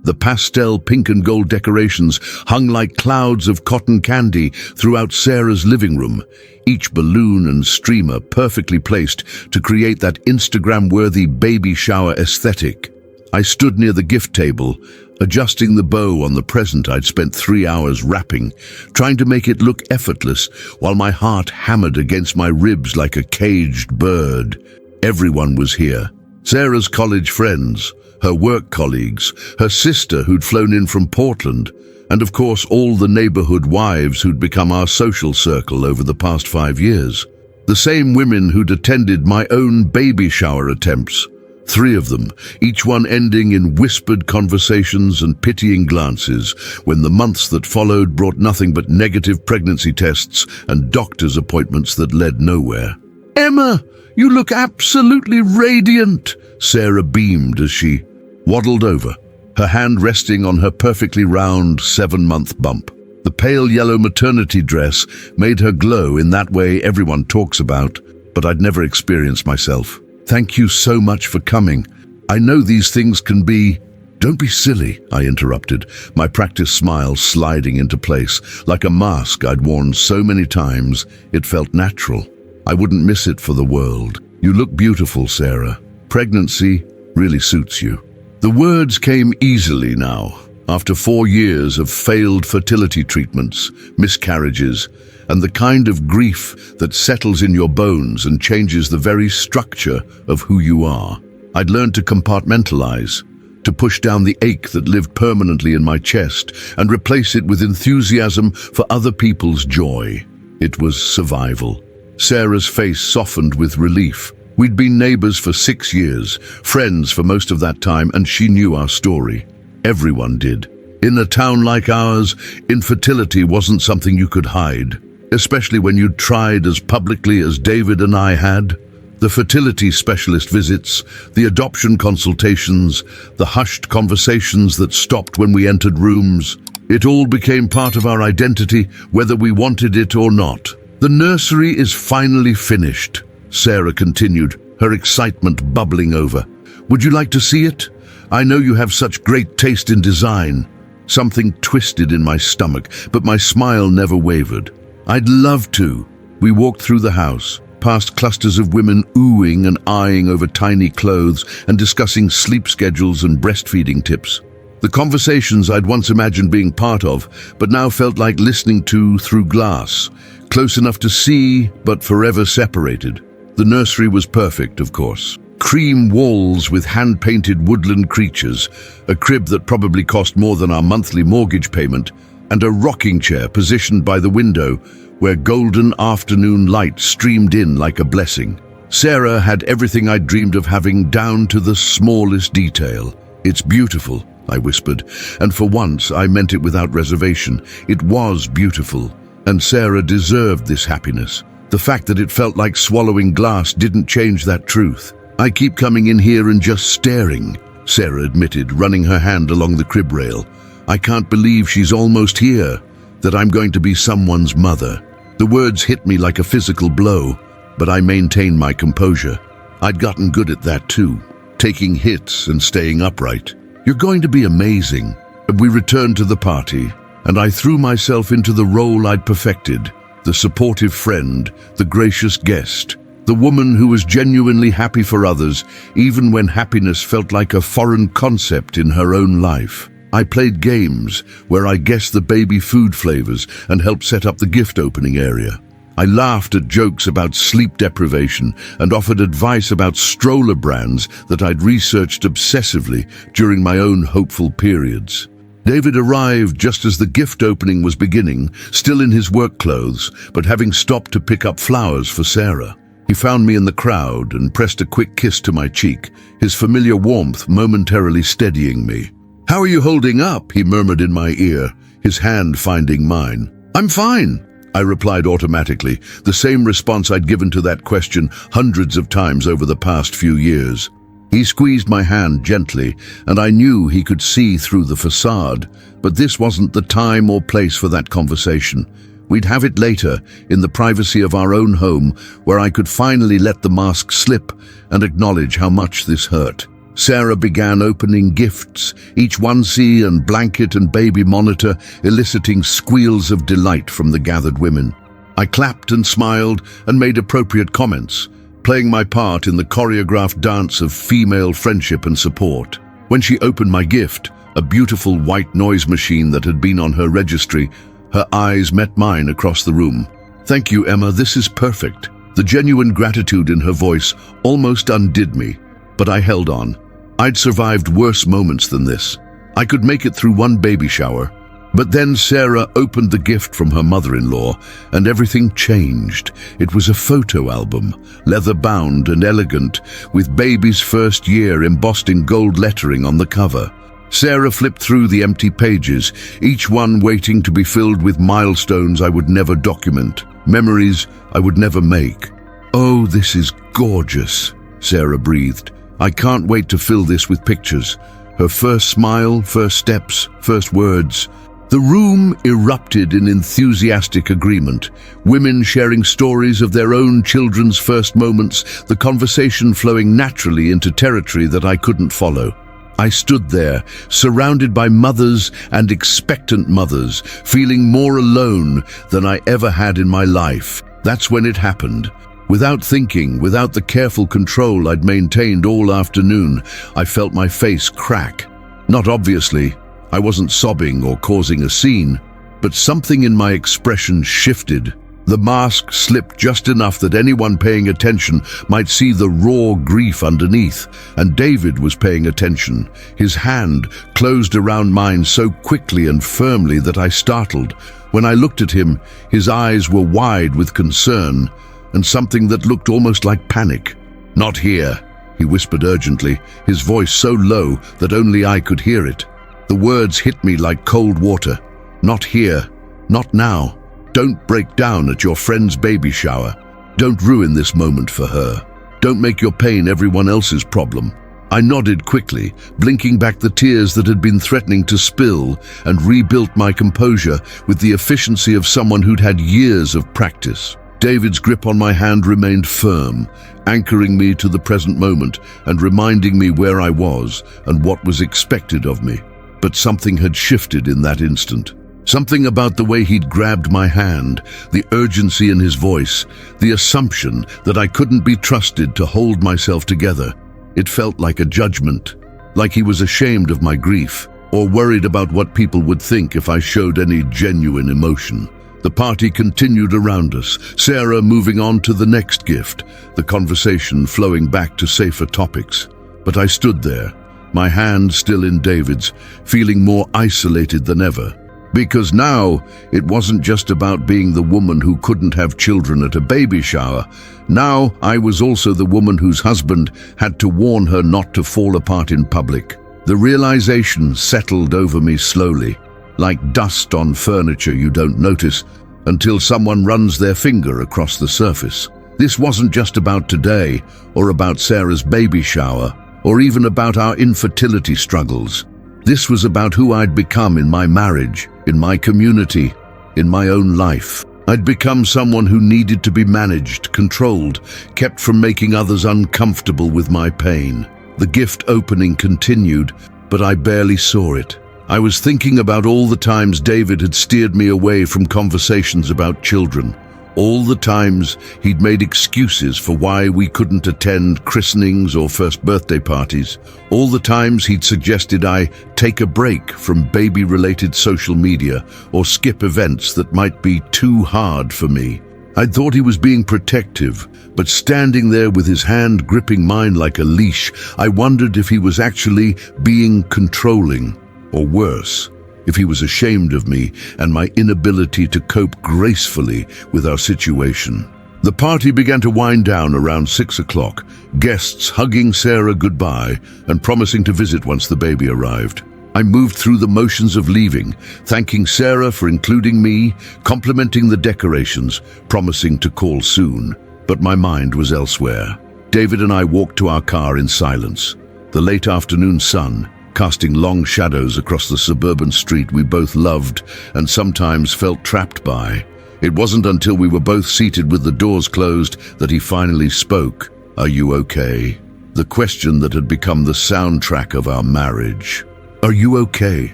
The pastel pink and gold decorations hung like clouds of cotton candy throughout Sarah's living room, each balloon and streamer perfectly placed to create that Instagram-worthy baby shower aesthetic. I stood near the gift table, adjusting the bow on the present I'd spent 3 hours wrapping, trying to make it look effortless while my heart hammered against my ribs like a caged bird. Everyone was here. Sarah's college friends, her work colleagues, her sister who'd flown in from Portland, and of course all the neighborhood wives who'd become our social circle over the past 5 years. The same women who'd attended my own baby shower attempts. 3 of them, each one ending in whispered conversations and pitying glances when the months that followed brought nothing but negative pregnancy tests and doctor's appointments that led nowhere. "Emma, you look absolutely radiant," Sarah beamed as she waddled over, her hand resting on her perfectly round 7-month bump. The pale yellow maternity dress made her glow in that way everyone talks about, but I'd never experienced myself. "Thank you so much for coming. I know these things can be—" "Don't be silly," I interrupted, my practice smile sliding into place, like a mask I'd worn so many times it felt natural. I wouldn't miss it for the world. "You look beautiful, Sarah. Pregnancy really suits you." The words came easily now, after 4 years of failed fertility treatments, miscarriages, and the kind of grief that settles in your bones and changes the very structure of who you are. I'd learned to compartmentalize, to push down the ache that lived permanently in my chest and replace it with enthusiasm for other people's joy. It was survival. Sarah's face softened with relief. We'd been neighbors for 6 years, friends for most of that time, and she knew our story. Everyone did. In a town like ours, infertility wasn't something you could hide, especially when you'd tried as publicly as David and I had. The fertility specialist visits, the adoption consultations, the hushed conversations that stopped when we entered rooms. It all became part of our identity, whether we wanted it or not. "The nursery is finally finished," Sarah continued, her excitement bubbling over. "Would you like to see it? I know you have such great taste in design." Something twisted in my stomach, but my smile never wavered. "I'd love to." We walked through the house, past clusters of women oohing and eyeing over tiny clothes and discussing sleep schedules and breastfeeding tips. The conversations I'd once imagined being part of, but now felt like listening to through glass, close enough to see, but forever separated. The nursery was perfect, of course. Cream walls with hand-painted woodland creatures, a crib that probably cost more than our monthly mortgage payment, and a rocking chair positioned by the window where golden afternoon light streamed in like a blessing. Sarah had everything I'd dreamed of having down to the smallest detail. "It's beautiful," I whispered, and for once I meant it without reservation. It was beautiful, and Sarah deserved this happiness. The fact that it felt like swallowing glass didn't change that truth. "I keep coming in here and just staring," Sarah admitted, running her hand along the crib rail. "I can't believe she's almost here, that I'm going to be someone's mother." The words hit me like a physical blow, but I maintained my composure. I'd gotten good at that too, taking hits and staying upright. "You're going to be amazing." We returned to the party, and I threw myself into the role I'd perfected. The supportive friend, the gracious guest, the woman who was genuinely happy for others, even when happiness felt like a foreign concept in her own life. I played games where I guessed the baby food flavors and helped set up the gift opening area. I laughed at jokes about sleep deprivation and offered advice about stroller brands that I'd researched obsessively during my own hopeful periods. David arrived just as the gift opening was beginning, still in his work clothes, but having stopped to pick up flowers for Sarah. He found me in the crowd and pressed a quick kiss to my cheek, his familiar warmth momentarily steadying me. "How are you holding up?" he murmured in my ear, his hand finding mine. "I'm fine," I replied automatically, the same response I'd given to that question hundreds of times over the past few years. He squeezed my hand gently, and I knew he could see through the facade, but this wasn't the time or place for that conversation. We'd have it later, in the privacy of our own home, where I could finally let the mask slip and acknowledge how much this hurt. Sarah began opening gifts, each onesie and blanket and baby monitor eliciting squeals of delight from the gathered women. I clapped and smiled and made appropriate comments, playing my part in the choreographed dance of female friendship and support. When she opened my gift, a beautiful white noise machine that had been on her registry, her eyes met mine across the room. "Thank you, Emma, this is perfect." The genuine gratitude in her voice almost undid me, but I held on. I'd survived worse moments than this. I could make it through one baby shower. But then Sarah opened the gift from her mother-in-law, and everything changed. It was a photo album, leather-bound and elegant, with baby's first year embossed in gold lettering on the cover. Sarah flipped through the empty pages, each one waiting to be filled with milestones I would never document, memories I would never make. "Oh, this is gorgeous," Sarah breathed. "I can't wait to fill this with pictures." Her first smile, first steps, first words. The room erupted in enthusiastic agreement, women sharing stories of their own children's first moments, the conversation flowing naturally into territory that I couldn't follow. I stood there, surrounded by mothers and expectant mothers, feeling more alone than I ever had in my life. That's when it happened. Without thinking, without the careful control I'd maintained all afternoon, I felt my face crack. Not obviously. I wasn't sobbing or causing a scene, but something in my expression shifted. The mask slipped just enough that anyone paying attention might see the raw grief underneath, and David was paying attention. His hand closed around mine so quickly and firmly that I startled. When I looked at him, his eyes were wide with concern, and something that looked almost like panic. "Not here," he whispered urgently, his voice so low that only I could hear it. The words hit me like cold water. "Not here. Not now. Don't break down at your friend's baby shower. Don't ruin this moment for her. Don't make your pain everyone else's problem." I nodded quickly, blinking back the tears that had been threatening to spill, and rebuilt my composure with the efficiency of someone who'd had years of practice. David's grip on my hand remained firm, anchoring me to the present moment and reminding me where I was and what was expected of me. But something had shifted in that instant. Something about the way he'd grabbed my hand, the urgency in his voice, the assumption that I couldn't be trusted to hold myself together. It felt like a judgment, like he was ashamed of my grief, or worried about what people would think if I showed any genuine emotion. The party continued around us, Sarah moving on to the next gift, the conversation flowing back to safer topics. But I stood there, my hand still in David's, feeling more isolated than ever. Because now, it wasn't just about being the woman who couldn't have children at a baby shower. Now, I was also the woman whose husband had to warn her not to fall apart in public. The realization settled over me slowly, like dust on furniture you don't notice until someone runs their finger across the surface. This wasn't just about today, or about Sarah's baby shower, or even about our infertility struggles. This was about who I'd become in my marriage, in my community, in my own life. I'd become someone who needed to be managed, controlled, kept from making others uncomfortable with my pain. The gift opening continued, but I barely saw it. I was thinking about all the times David had steered me away from conversations about children. All the times he'd made excuses for why we couldn't attend christenings or first birthday parties. All the times he'd suggested I take a break from baby-related social media or skip events that might be too hard for me. I'd thought he was being protective, but standing there with his hand gripping mine like a leash, I wondered if he was actually being controlling, or worse, if he was ashamed of me and my inability to cope gracefully with our situation. The party began to wind down around 6 o'clock, guests hugging Sarah goodbye and promising to visit once the baby arrived. I moved through the motions of leaving, thanking Sarah for including me, complimenting the decorations, promising to call soon. But my mind was elsewhere. David and I walked to our car in silence. The late afternoon sun, casting long shadows across the suburban street we both loved and sometimes felt trapped by. It wasn't until we were both seated with the doors closed that he finally spoke. "Are you okay?" the question that had become the soundtrack of our marriage. "Are you okay?"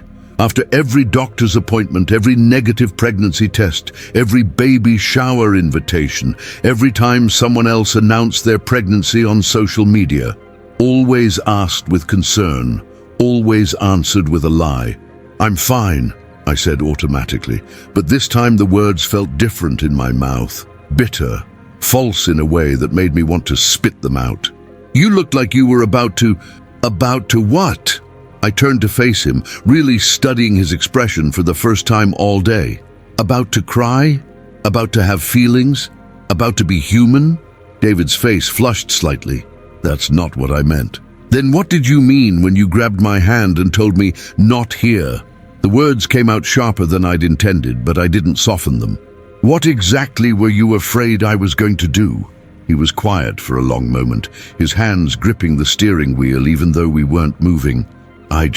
After every doctor's appointment, every negative pregnancy test, every baby shower invitation, every time someone else announced their pregnancy on social media, always asked with concern, always answered with a lie. "I'm fine," I said automatically, but this time the words felt different in my mouth, bitter, false in a way that made me want to spit them out. "You looked like you were about to what?" I turned to face him, really studying his expression for the first time all day. About to cry? About to have feelings? About to be human? David's face flushed slightly. "That's not what I meant." "Then what did you mean when you grabbed my hand and told me, 'Not here'?" The words came out sharper than I'd intended, but I didn't soften them. "What exactly were you afraid I was going to do?" He was quiet for a long moment, his hands gripping the steering wheel even though we weren't moving. I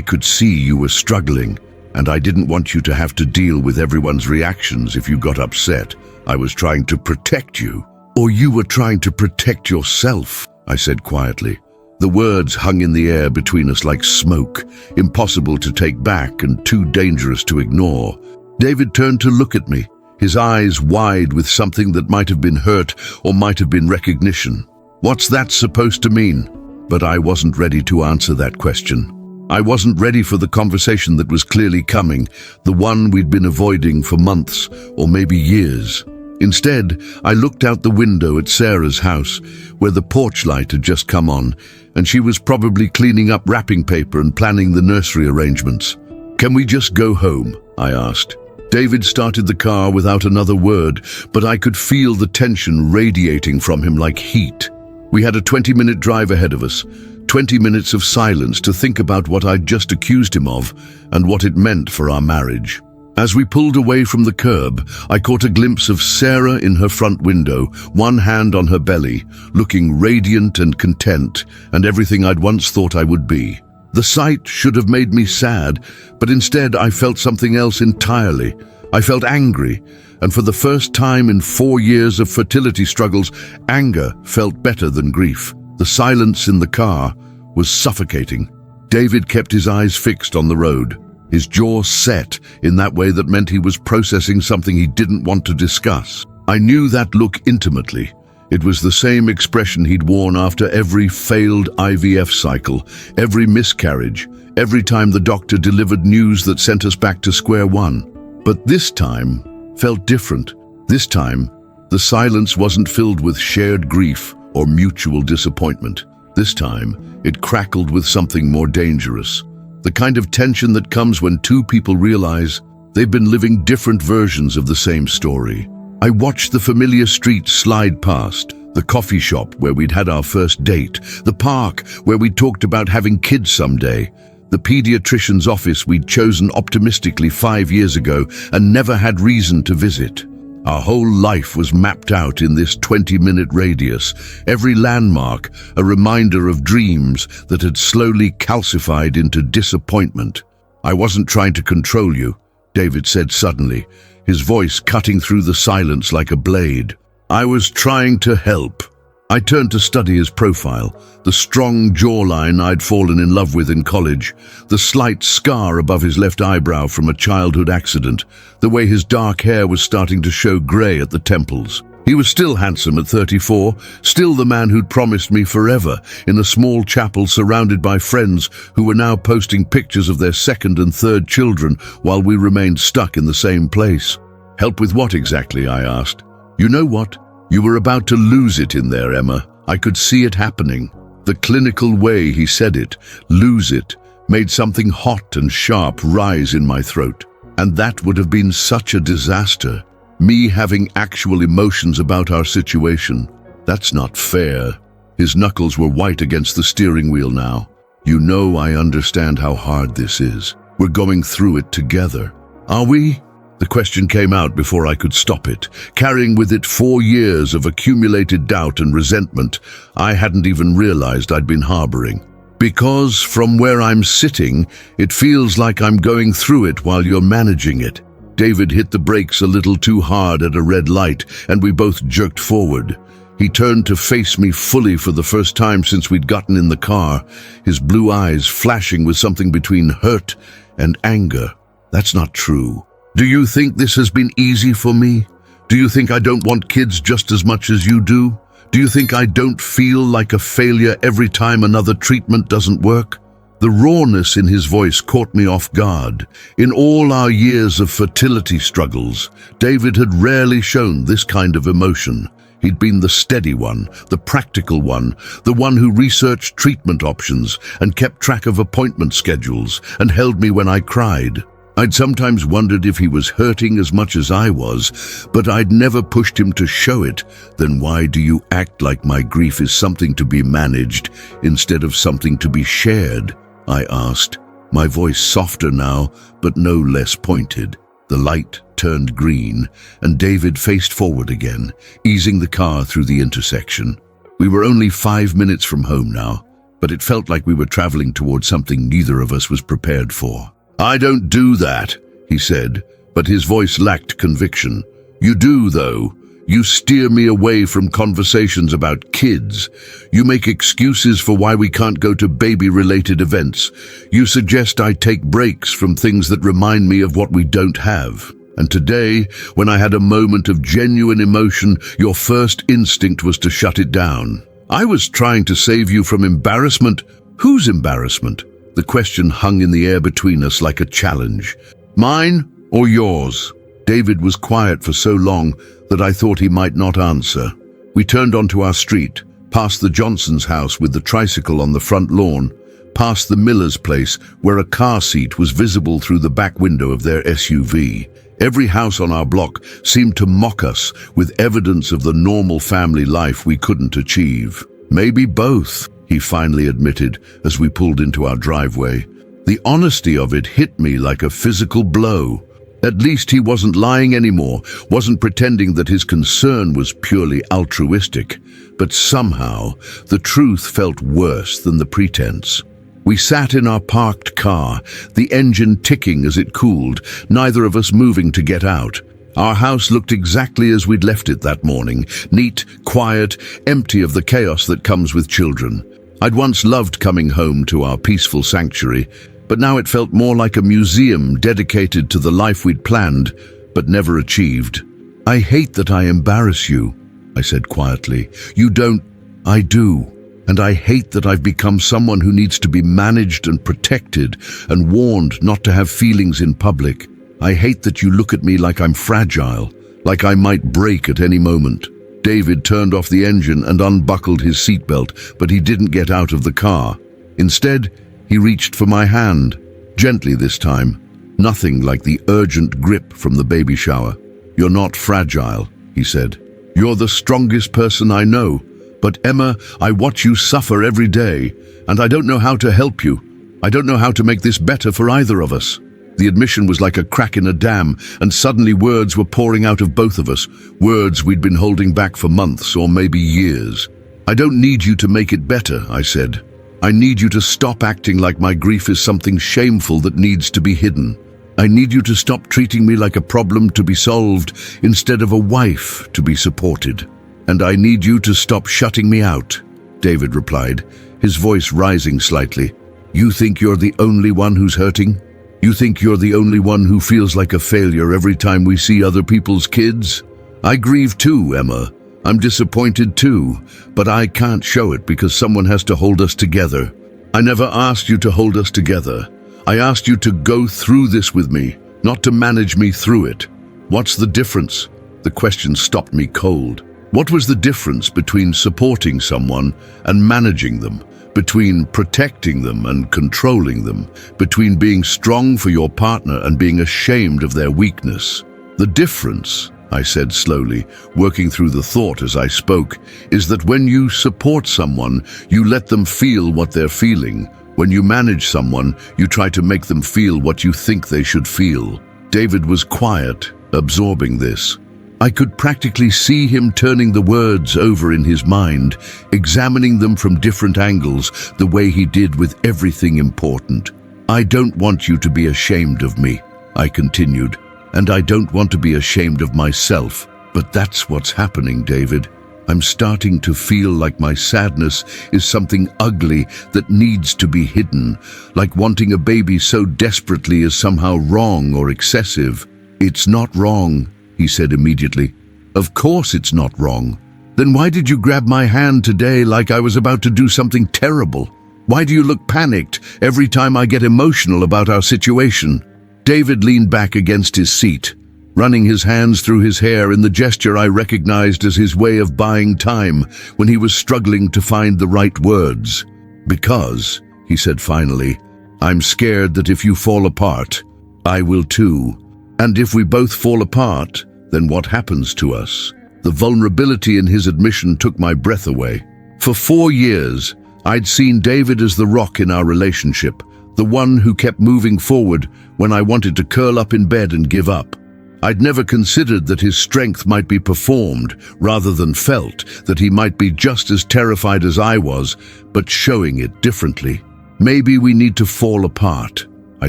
could see you were struggling, and I didn't want you to have to deal with everyone's reactions if you got upset. I was trying to protect you. Or you were trying to protect yourself, I said quietly. The words hung in the air between us like smoke, impossible to take back and too dangerous to ignore. David turned to look at me, his eyes wide with something that might have been hurt or might have been recognition. "What's that supposed to mean?" But I wasn't ready to answer that question. I wasn't ready for the conversation that was clearly coming, the one we'd been avoiding for months or maybe years. Instead, I looked out the window at Sarah's house, where the porch light had just come on, and she was probably cleaning up wrapping paper and planning the nursery arrangements. "Can we just go home?" I asked. David started the car without another word, but I could feel the tension radiating from him like heat. We had a 20-minute drive ahead of us, 20 minutes of silence to think about what I'd just accused him of and what it meant for our marriage. As we pulled away from the curb, I caught a glimpse of Sarah in her front window, one hand on her belly, looking radiant and content, and everything I'd once thought I would be. The sight should have made me sad, but instead I felt something else entirely. I felt angry, and for the first time in 4 years of fertility struggles, anger felt better than grief. The silence in the car was suffocating. David kept his eyes fixed on the road, his jaw set in that way that meant he was processing something he didn't want to discuss. I knew that look intimately. It was the same expression he'd worn after every failed IVF cycle, every miscarriage, every time the doctor delivered news that sent us back to square one. But this time felt different. This time, the silence wasn't filled with shared grief or mutual disappointment. This time, it crackled with something more dangerous. The kind of tension that comes when two people realize they've been living different versions of the same story. I watched the familiar streets slide past, the coffee shop where we'd had our first date, the park where we'd talked about having kids someday, the pediatrician's office we'd chosen optimistically 5 years ago and never had reason to visit. Our whole life was mapped out in this 20-minute radius, every landmark a reminder of dreams that had slowly calcified into disappointment. "I wasn't trying to control you," David said suddenly, his voice cutting through the silence like a blade. "I was trying to help." I turned to study his profile, the strong jawline I'd fallen in love with in college, the slight scar above his left eyebrow from a childhood accident, the way his dark hair was starting to show grey at the temples. He was still handsome at 34, still the man who'd promised me forever in a small chapel surrounded by friends who were now posting pictures of their second and third children while we remained stuck in the same place. "Help with what exactly?" I asked. "You know what? You were about to lose it in there, Emma. I could see it happening." The clinical way he said it, "lose it," made something hot and sharp rise in my throat. And that would have been such a disaster. Me having actual emotions about our situation. That's not fair. His knuckles were white against the steering wheel now. "You know I understand how hard this is. We're going through it together." "Are we?" The question came out before I could stop it, carrying with it 4 years of accumulated doubt and resentment I hadn't even realized I'd been harboring. "Because from where I'm sitting, it feels like I'm going through it while you're managing it." David hit the brakes a little too hard at a red light, and we both jerked forward. He turned to face me fully for the first time since we'd gotten in the car, his blue eyes flashing with something between hurt and anger. That's not true. Do you think this has been easy for me? Do you think I don't want kids just as much as you do? Do you think I don't feel like a failure every time another treatment doesn't work? The rawness in his voice caught me off guard. In all our years of fertility struggles, David had rarely shown this kind of emotion. He'd been the steady one, the practical one, the one who researched treatment options and kept track of appointment schedules and held me when I cried. I'd sometimes wondered if he was hurting as much as I was, but I'd never pushed him to show it. Then why do you act like my grief is something to be managed instead of something to be shared? I asked, my voice softer now, but no less pointed. The light turned green, and David faced forward again, easing the car through the intersection. We were only 5 minutes from home now, but it felt like we were traveling towards something neither of us was prepared for. I don't do that, he said, but his voice lacked conviction. You do, though. You steer me away from conversations about kids. You make excuses for why we can't go to baby-related events. You suggest I take breaks from things that remind me of what we don't have. And today, when I had a moment of genuine emotion, your first instinct was to shut it down. I was trying to save you from embarrassment. Whose embarrassment? The question hung in the air between us like a challenge. Mine or yours? David was quiet for so long that I thought he might not answer. We turned onto our street, past the Johnson's house with the tricycle on the front lawn, past the Miller's place where a car seat was visible through the back window of their SUV. Every house on our block seemed to mock us with evidence of the normal family life we couldn't achieve. Maybe both, he finally admitted as we pulled into our driveway. The honesty of it hit me like a physical blow. At least he wasn't lying anymore, wasn't pretending that his concern was purely altruistic. But somehow, the truth felt worse than the pretense. We sat in our parked car, the engine ticking as it cooled, neither of us moving to get out. Our house looked exactly as we'd left it that morning, neat, quiet, empty of the chaos that comes with children. I'd once loved coming home to our peaceful sanctuary, but now it felt more like a museum dedicated to the life we'd planned, but never achieved. I hate that I embarrass you, I said quietly. You don't. I do. And I hate that I've become someone who needs to be managed and protected and warned not to have feelings in public. I hate that you look at me like I'm fragile, like I might break at any moment. David turned off the engine and unbuckled his seatbelt, but he didn't get out of the car. Instead, he reached for my hand, gently this time, nothing like the urgent grip from the baby shower. You're not fragile, he said. You're the strongest person I know. But Emma, I watch you suffer every day, and I don't know how to help you. I don't know how to make this better for either of us. The admission was like a crack in a dam, and suddenly words were pouring out of both of us, words we'd been holding back for months or maybe years. I don't need you to make it better, I said. I need you to stop acting like my grief is something shameful that needs to be hidden. I need you to stop treating me like a problem to be solved instead of a wife to be supported. And I need you to stop shutting me out, David replied, his voice rising slightly. You think you're the only one who's hurting? You think you're the only one who feels like a failure every time we see other people's kids? I grieve too, Emma. I'm disappointed too, but I can't show it because someone has to hold us together. I never asked you to hold us together. I asked you to go through this with me, not to manage me through it. What's the difference? The question stopped me cold. What was the difference between supporting someone and managing them, between protecting them and controlling them, between being strong for your partner and being ashamed of their weakness? The difference, I said slowly, working through the thought as I spoke, is that when you support someone, you let them feel what they're feeling. When you manage someone, you try to make them feel what you think they should feel. David was quiet, absorbing this. I could practically see him turning the words over in his mind, examining them from different angles, the way he did with everything important. I don't want you to be ashamed of me, I continued, and I don't want to be ashamed of myself. But that's what's happening, David. I'm starting to feel like my sadness is something ugly that needs to be hidden, like wanting a baby so desperately is somehow wrong or excessive. It's not wrong, he said immediately. Of course it's not wrong. Then why did you grab my hand today like I was about to do something terrible? Why do you look panicked every time I get emotional about our situation? David leaned back against his seat, running his hands through his hair in the gesture I recognized as his way of buying time when he was struggling to find the right words. Because, he said finally, I'm scared that if you fall apart, I will too. And if we both fall apart, then what happens to us? The vulnerability in his admission took my breath away. For 4 years, I'd seen David as the rock in our relationship, the one who kept moving forward when I wanted to curl up in bed and give up. I'd never considered that his strength might be performed rather than felt, that he might be just as terrified as I was, but showing it differently. Maybe we need to fall apart, I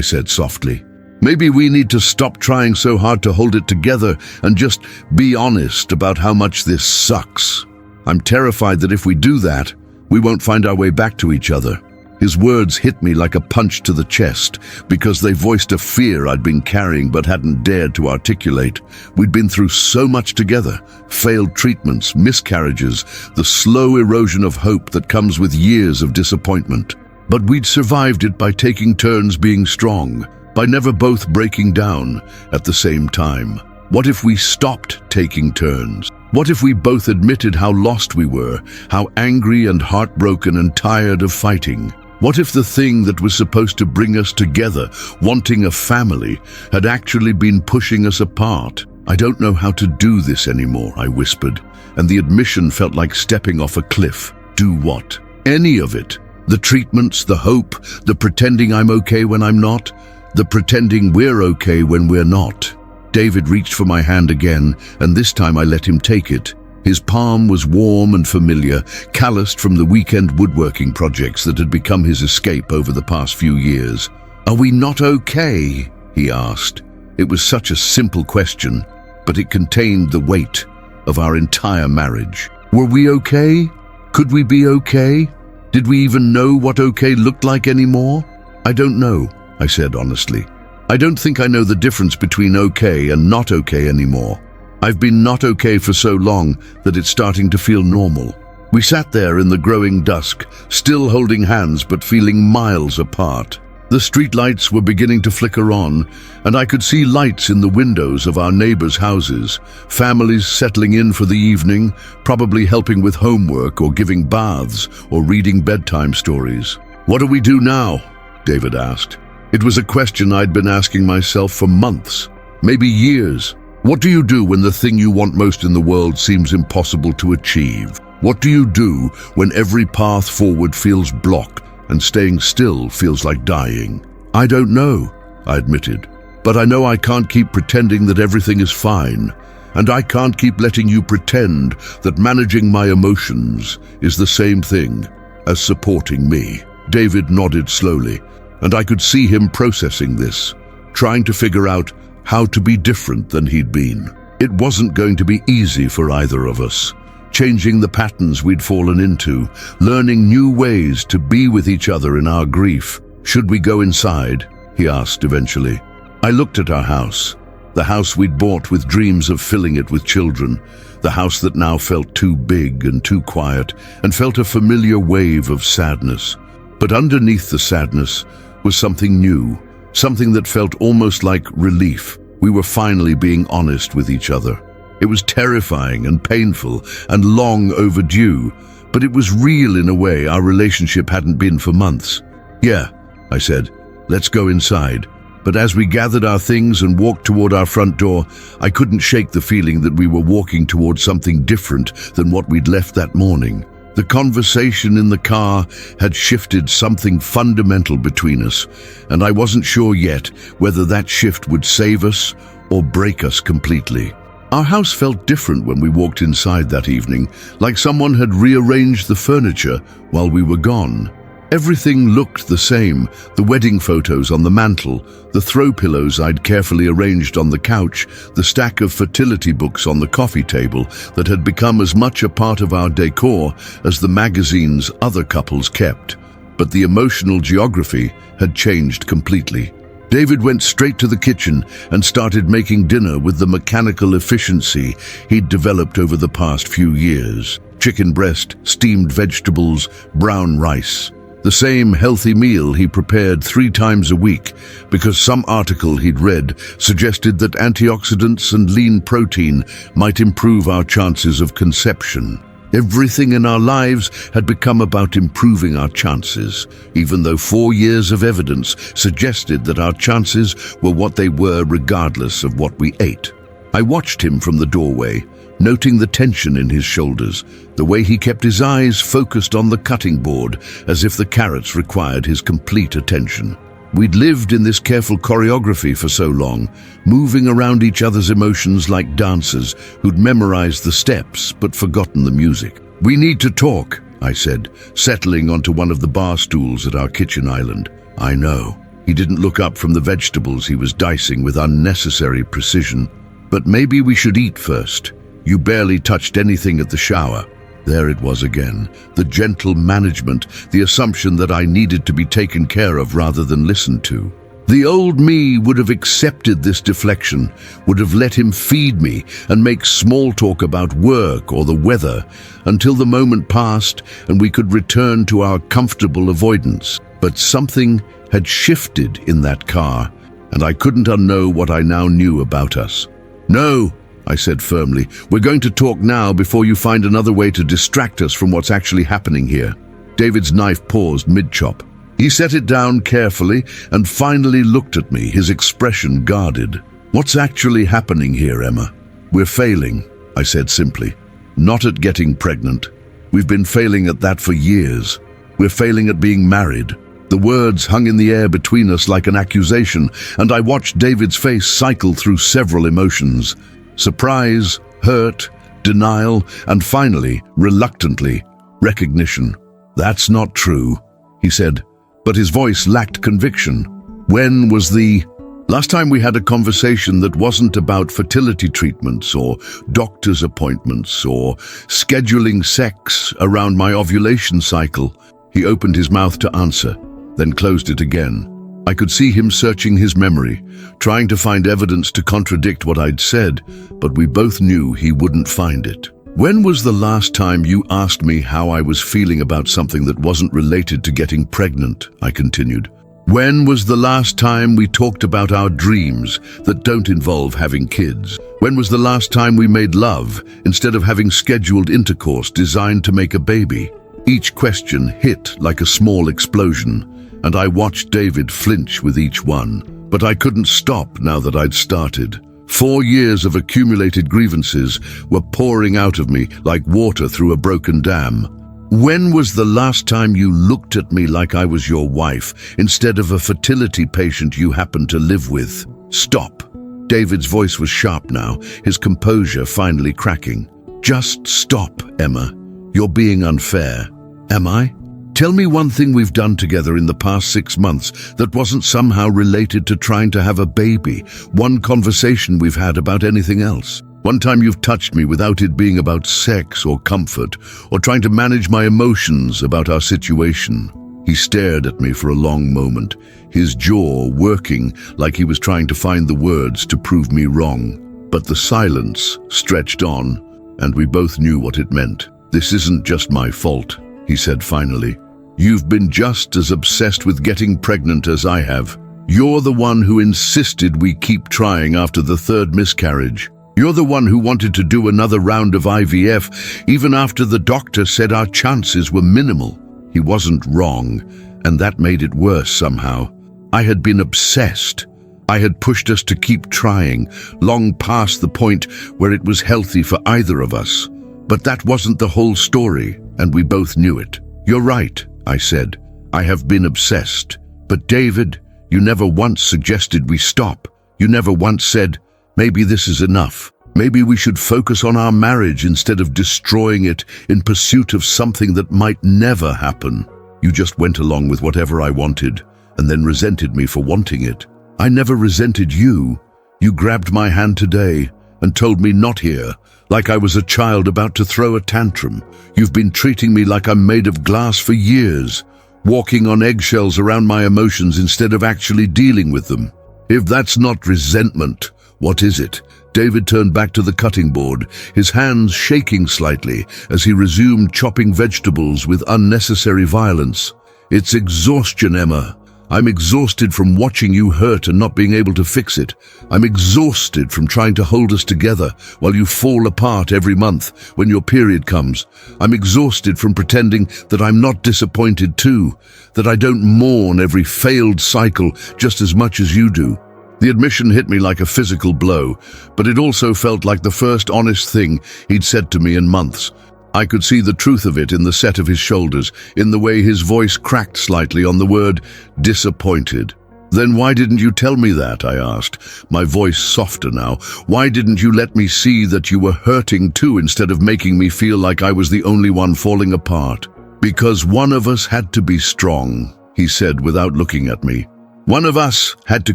said softly. Maybe we need to stop trying so hard to hold it together and just be honest about how much this sucks. I'm terrified that if we do that, we won't find our way back to each other. His words hit me like a punch to the chest because they voiced a fear I'd been carrying but hadn't dared to articulate. We'd been through so much together, failed treatments, miscarriages, the slow erosion of hope that comes with years of disappointment. But we'd survived it by taking turns being strong, by never both breaking down at the same time. What if we stopped taking turns? What if we both admitted how lost we were, how angry and heartbroken and tired of fighting? What if the thing that was supposed to bring us together, wanting a family, had actually been pushing us apart? I don't know how to do this anymore, I whispered, and the admission felt like stepping off a cliff. Do what? Any of it. The treatments, the hope, the pretending I'm okay when I'm not, the pretending we're okay when we're not. David reached for my hand again, and this time I let him take it. His palm was warm and familiar, calloused from the weekend woodworking projects that had become his escape over the past few years. Are we not okay? He asked. It was such a simple question, but it contained the weight of our entire marriage. Were we okay? Could we be okay? Did we even know what okay looked like anymore? I don't know, I said honestly. I don't think I know the difference between okay and not okay anymore. I've been not okay for so long that it's starting to feel normal. We sat there in the growing dusk, still holding hands but feeling miles apart. The streetlights were beginning to flicker on, and I could see lights in the windows of our neighbors' houses, families settling in for the evening, probably helping with homework or giving baths or reading bedtime stories. What do we do now? David asked. It was a question I'd been asking myself for months, maybe years. What do you do when the thing you want most in the world seems impossible to achieve? What do you do when every path forward feels blocked and staying still feels like dying? I don't know, I admitted, but I know I can't keep pretending that everything is fine, and I can't keep letting you pretend that managing my emotions is the same thing as supporting me. David nodded slowly, and I could see him processing this, trying to figure out how to be different than he'd been. It wasn't going to be easy for either of us, changing the patterns we'd fallen into, learning new ways to be with each other in our grief. Should we go inside? He asked eventually. I looked at our house, the house we'd bought with dreams of filling it with children, the house that now felt too big and too quiet and felt a familiar wave of sadness. But underneath the sadness was something new, something that felt almost like relief. We were finally being honest with each other. It was terrifying and painful and long overdue, but it was real in a way our relationship hadn't been for months. Yeah, I said, let's go inside. But as we gathered our things and walked toward our front door, I couldn't shake the feeling that we were walking towards something different than what we'd left that morning. The conversation in the car had shifted something fundamental between us, and I wasn't sure yet whether that shift would save us or break us completely. Our house felt different when we walked inside that evening, like someone had rearranged the furniture while we were gone. Everything looked the same: the wedding photos on the mantel, the throw pillows I'd carefully arranged on the couch, the stack of fertility books on the coffee table that had become as much a part of our decor as the magazines other couples kept. But the emotional geography had changed completely. David went straight to the kitchen and started making dinner with the mechanical efficiency he'd developed over the past few years. Chicken breast, steamed vegetables, brown rice. The same healthy meal he prepared 3 times a week because some article he'd read suggested that antioxidants and lean protein might improve our chances of conception. Everything in our lives had become about improving our chances, even though 4 years of evidence suggested that our chances were what they were regardless of what we ate. I watched him from the doorway, noting the tension in his shoulders, the way he kept his eyes focused on the cutting board as if the carrots required his complete attention. We'd lived in this careful choreography for so long, moving around each other's emotions like dancers who'd memorized the steps but forgotten the music. "We need to talk," I said, settling onto one of the bar stools at our kitchen island. "I know." He didn't look up from the vegetables he was dicing with unnecessary precision. "But maybe we should eat first. You barely touched anything at the shower." There it was again, the gentle management, the assumption that I needed to be taken care of rather than listened to. The old me would have accepted this deflection, would have let him feed me and make small talk about work or the weather until the moment passed and we could return to our comfortable avoidance. But something had shifted in that car, and I couldn't unknow what I now knew about us. "No," I said firmly, "we're going to talk now before you find another way to distract us from what's actually happening here." David's knife paused mid-chop. He set it down carefully and finally looked at me, his expression guarded. "What's actually happening here, Emma?" "We're failing," I said simply. "Not at getting pregnant. We've been failing at that for years. We're failing at being married." The words hung in the air between us like an accusation, and I watched David's face cycle through several emotions. Surprise, hurt, denial, and finally, reluctantly, recognition. "That's not true," he said, but his voice lacked conviction. "When was the last time we had a conversation that wasn't about fertility treatments or doctor's appointments or scheduling sex around my ovulation cycle?" He opened his mouth to answer, then closed it again. I could see him searching his memory, trying to find evidence to contradict what I'd said, but we both knew he wouldn't find it. "When was the last time you asked me how I was feeling about something that wasn't related to getting pregnant?" I continued. "When was the last time we talked about our dreams that don't involve having kids? When was the last time we made love instead of having scheduled intercourse designed to make a baby?" Each question hit like a small explosion, and I watched David flinch with each one. But I couldn't stop now that I'd started. 4 years of accumulated grievances were pouring out of me like water through a broken dam. "When was the last time you looked at me like I was your wife instead of a fertility patient you happened to live with?" "Stop." David's voice was sharp now, his composure finally cracking. "Just stop, Emma. You're being unfair." "Am I? Tell me one thing we've done together in the past 6 months that wasn't somehow related to trying to have a baby. One conversation we've had about anything else. One time you've touched me without it being about sex or comfort, or trying to manage my emotions about our situation." He stared at me for a long moment, his jaw working like he was trying to find the words to prove me wrong. But the silence stretched on, and we both knew what it meant. "This isn't just my fault," he said finally. "You've been just as obsessed with getting pregnant as I have. You're the one who insisted we keep trying after the 3rd miscarriage. You're the one who wanted to do another round of IVF, even after the doctor said our chances were minimal." He wasn't wrong, and that made it worse somehow. I had been obsessed. I had pushed us to keep trying, long past the point where it was healthy for either of us. But that wasn't the whole story, and we both knew it. "You're right," I said. "I have been obsessed. But David, you never once suggested we stop. You never once said, maybe this is enough. Maybe we should focus on our marriage instead of destroying it in pursuit of something that might never happen." You just went along with whatever I wanted, and then resented me for wanting it. I never resented you. You grabbed my hand today and told me not here, like I was a child about to throw a tantrum. You've been treating me like I'm made of glass for years, walking on eggshells around my emotions instead of actually dealing with them. If that's not resentment, what is it? David turned back to the cutting board, his hands shaking slightly as he resumed chopping vegetables with unnecessary violence. It's exhaustion, Emma. I'm exhausted from watching you hurt and not being able to fix it. I'm exhausted from trying to hold us together while you fall apart every month when your period comes. I'm exhausted from pretending that I'm not disappointed too, that I don't mourn every failed cycle just as much as you do. The admission hit me like a physical blow, but it also felt like the first honest thing he'd said to me in months. I could see the truth of it in the set of his shoulders, in the way his voice cracked slightly on the word disappointed. Then why didn't you tell me that? I asked, my voice softer now. Why didn't you let me see that you were hurting too instead of making me feel like I was the only one falling apart? Because one of us had to be strong, he said without looking at me. One of us had to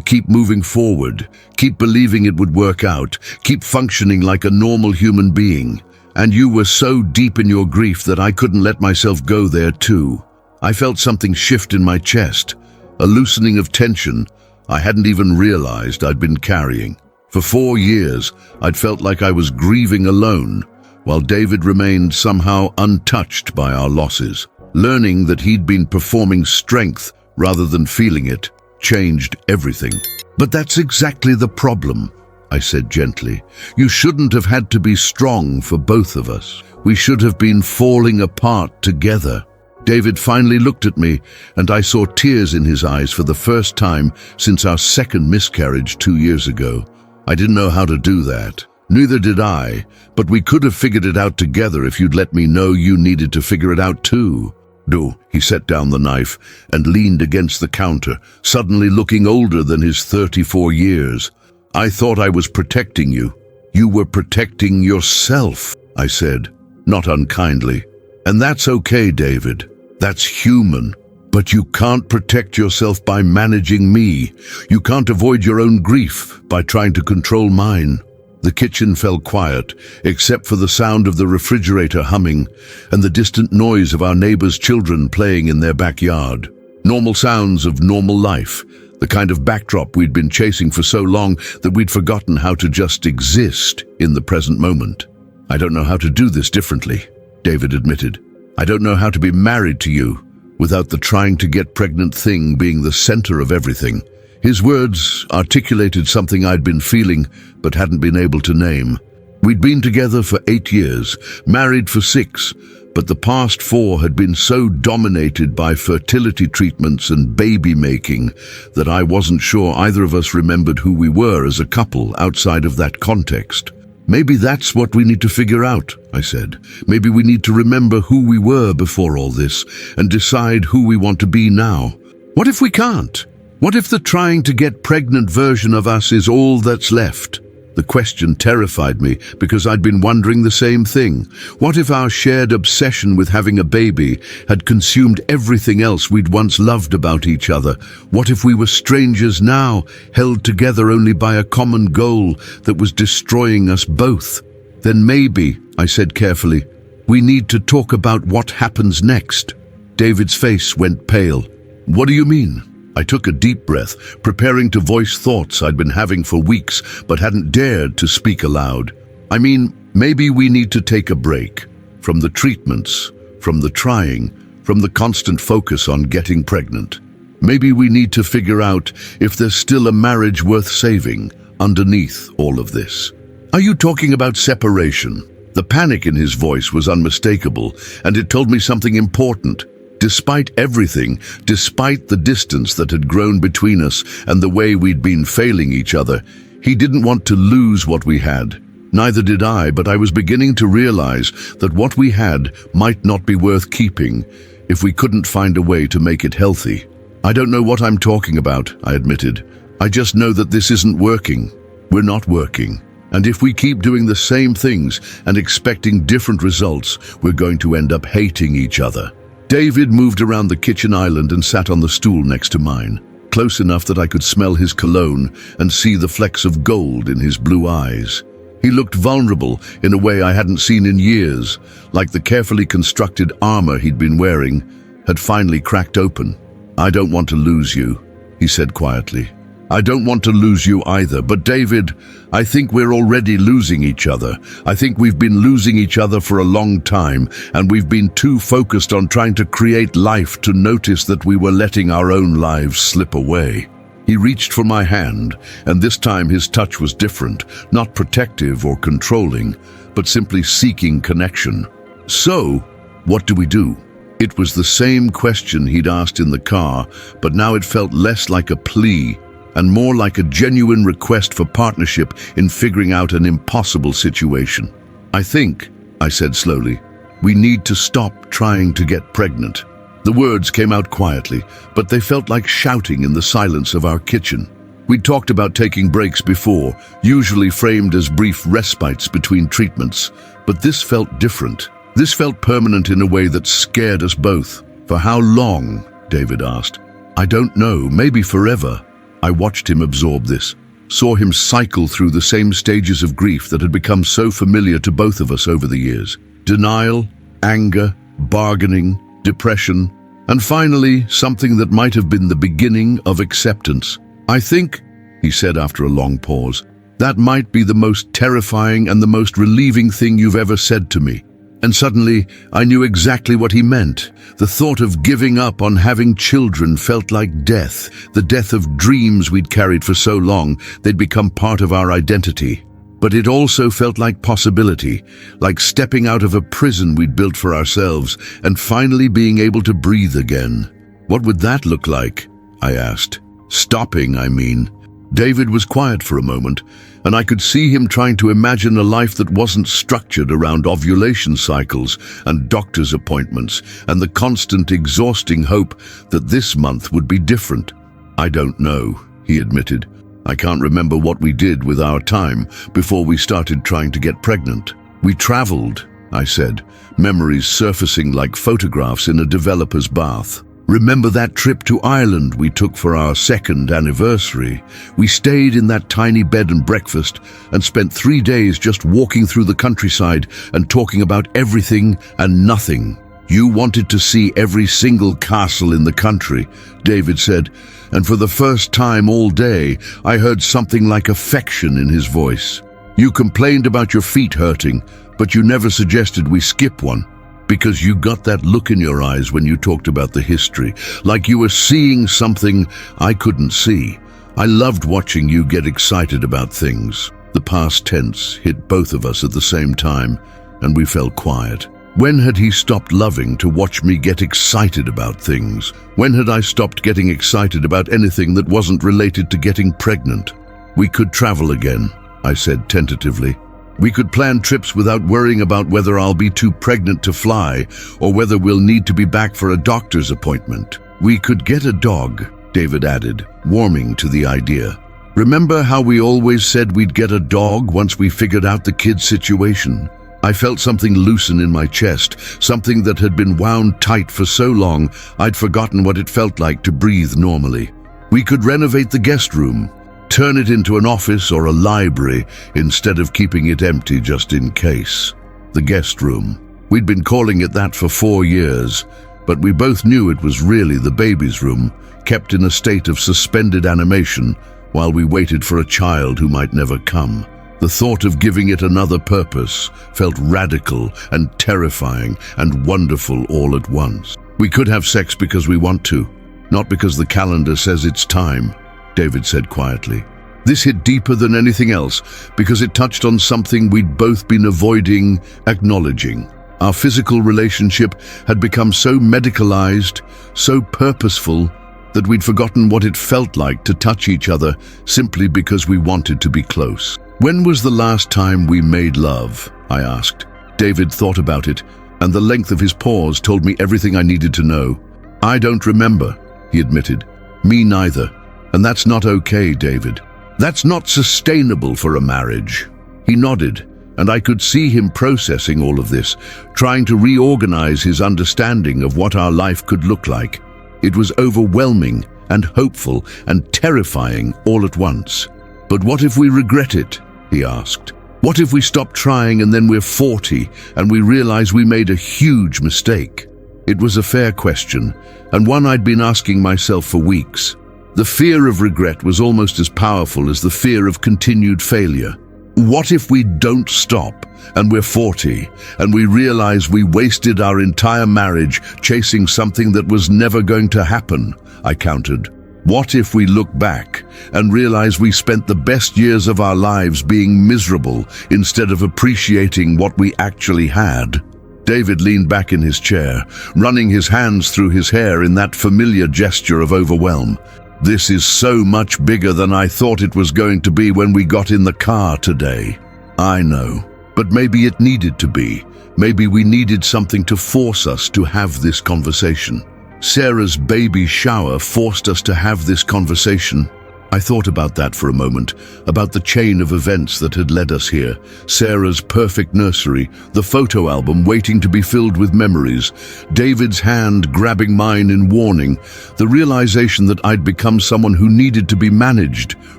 keep moving forward, keep believing it would work out, keep functioning like a normal human being. And you were so deep in your grief that I couldn't let myself go there too. I felt something shift in my chest, a loosening of tension I hadn't even realized I'd been carrying. For 4 years, I'd felt like I was grieving alone, while David remained somehow untouched by our losses. Learning that he'd been performing strength rather than feeling it changed everything. But that's exactly the problem, I said gently. You shouldn't have had to be strong for both of us. We should have been falling apart together. David finally looked at me, and I saw tears in his eyes for the first time since our second miscarriage 2 years ago. I didn't know how to do that. Neither did I, but we could have figured it out together if you'd let me know you needed to figure it out too. No, he set down the knife and leaned against the counter, suddenly looking older than his 34 years. I thought I was protecting you. You were protecting yourself, I said, not unkindly. And that's okay, David. That's human. But you can't protect yourself by managing me. You can't avoid your own grief by trying to control mine. The kitchen fell quiet, except for the sound of the refrigerator humming and the distant noise of our neighbors' children playing in their backyard. Normal sounds of normal life, the kind of backdrop we'd been chasing for so long that we'd forgotten how to just exist in the present moment. I don't know how to do this differently, David admitted. I don't know how to be married to you without the trying to get pregnant thing being the center of everything. His words articulated something I'd been feeling but hadn't been able to name. We'd been together for 8 years, married for 6, but the past 4 had been so dominated by fertility treatments and baby making that I wasn't sure either of us remembered who we were as a couple outside of that context. Maybe that's what we need to figure out, I said. Maybe we need to remember who we were before all this and decide who we want to be now. What if we can't? What if the trying to get pregnant version of us is all that's left? The question terrified me because I'd been wondering the same thing. What if our shared obsession with having a baby had consumed everything else we'd once loved about each other? What if we were strangers now, held together only by a common goal that was destroying us both? Then maybe, I said carefully, we need to talk about what happens next. David's face went pale. What do you mean? I took a deep breath, preparing to voice thoughts I'd been having for weeks but hadn't dared to speak aloud. I mean, maybe we need to take a break from the treatments, from the trying, from the constant focus on getting pregnant. Maybe we need to figure out if there's still a marriage worth saving underneath all of this. Are you talking about separation? The panic in his voice was unmistakable, and it told me something important. Despite everything, despite the distance that had grown between us and the way we'd been failing each other, he didn't want to lose what we had. Neither did I, but I was beginning to realize that what we had might not be worth keeping if we couldn't find a way to make it healthy. I don't know what I'm talking about, I admitted. I just know that this isn't working. We're not working. And if we keep doing the same things and expecting different results, we're going to end up hating each other. David moved around the kitchen island and sat on the stool next to mine, close enough that I could smell his cologne and see the flecks of gold in his blue eyes. He looked vulnerable in a way I hadn't seen in years, like the carefully constructed armor he'd been wearing had finally cracked open. "I don't want to lose you," he said quietly. "I don't want to lose you either, but David, I think we're already losing each other. I think we've been losing each other for a long time, and we've been too focused on trying to create life to notice that we were letting our own lives slip away." He reached for my hand, and this time his touch was different, not protective or controlling, but simply seeking connection. "So, what do we do?" It was the same question he'd asked in the car, but now it felt less like a plea and more like a genuine request for partnership in figuring out an impossible situation. "I think," I said slowly, "we need to stop trying to get pregnant." The words came out quietly, but they felt like shouting in the silence of our kitchen. We'd talked about taking breaks before, usually framed as brief respites between treatments, but this felt different. This felt permanent in a way that scared us both. "For how long?" David asked. "I don't know, maybe forever." I watched him absorb this, saw him cycle through the same stages of grief that had become so familiar to both of us over the years. Denial, anger, bargaining, depression, and finally, something that might have been the beginning of acceptance. "I think," he said after a long pause, "that might be the most terrifying and the most relieving thing you've ever said to me." And suddenly, I knew exactly what he meant. The thought of giving up on having children felt like death, the death of dreams we'd carried for so long they'd become part of our identity. But it also felt like possibility, like stepping out of a prison we'd built for ourselves and finally being able to breathe again. "What would that look like?" I asked. "Stopping, I mean." David was quiet for a moment, and I could see him trying to imagine a life that wasn't structured around ovulation cycles and doctor's appointments and the constant exhausting hope that this month would be different. "I don't know," he admitted. "I can't remember what we did with our time before we started trying to get pregnant." "We traveled," I said, memories surfacing like photographs in a developer's bath. "Remember that trip to Ireland we took for our second anniversary? We stayed in that tiny bed and breakfast and spent 3 days just walking through the countryside and talking about everything and nothing. You wanted to see every single castle in the country," David said, and for the first time all day, I heard something like affection in his voice. "You complained about your feet hurting, but you never suggested we skip one. Because you got that look in your eyes when you talked about the history, like you were seeing something I couldn't see. I loved watching you get excited about things." The past tense hit both of us at the same time, and we fell quiet. When had he stopped loving to watch me get excited about things? When had I stopped getting excited about anything that wasn't related to getting pregnant? "We could travel again," I said tentatively. "We could plan trips without worrying about whether I'll be too pregnant to fly or whether we'll need to be back for a doctor's appointment. We could get a dog," David added, warming to the idea. "Remember how we always said we'd get a dog once we figured out the kid's situation?" I felt something loosen in my chest, something that had been wound tight for so long I'd forgotten what it felt like to breathe normally. "We could renovate the guest room. Turn it into an office or a library instead of keeping it empty just in case." The guest room. We'd been calling it that for 4 years, but we both knew it was really the baby's room, kept in a state of suspended animation while we waited for a child who might never come. The thought of giving it another purpose felt radical and terrifying and wonderful all at once. "We could have sex because we want to, not because the calendar says it's time," David said quietly. This hit deeper than anything else because it touched on something we'd both been avoiding acknowledging. Our physical relationship had become so medicalized, so purposeful, that we'd forgotten what it felt like to touch each other simply because we wanted to be close. "When was the last time we made love?" I asked. David thought about it, and the length of his pause told me everything I needed to know. "I don't remember," he admitted. "Me neither. And that's not okay, David. That's not sustainable for a marriage." He nodded, And I could see him processing all of this, trying to reorganize his understanding of what our life could look like. It was overwhelming and hopeful and terrifying all at once. "But what if we regret it?" he asked. "What if we stop trying and then we're 40 and we realize we made a huge mistake?" It was a fair question, and one I'd been asking myself for weeks. The fear of regret was almost as powerful as the fear of continued failure. What if we don't stop and we're 40 and we realize we wasted our entire marriage chasing something that was never going to happen? I countered. What if we look back and realize we spent the best years of our lives being miserable instead of appreciating what we actually had? David leaned back in his chair, running his hands through his hair in that familiar gesture of overwhelm. "This is so much bigger than I thought it was going to be when we got in the car today." I know, but maybe it needed to be. Maybe we needed something to force us to have this conversation. Sarah's baby shower forced us to have this conversation. I thought about that for a moment, about the chain of events that had led us here. Sarah's perfect nursery, the photo album waiting to be filled with memories, David's hand grabbing mine in warning, the realization that I'd become someone who needed to be managed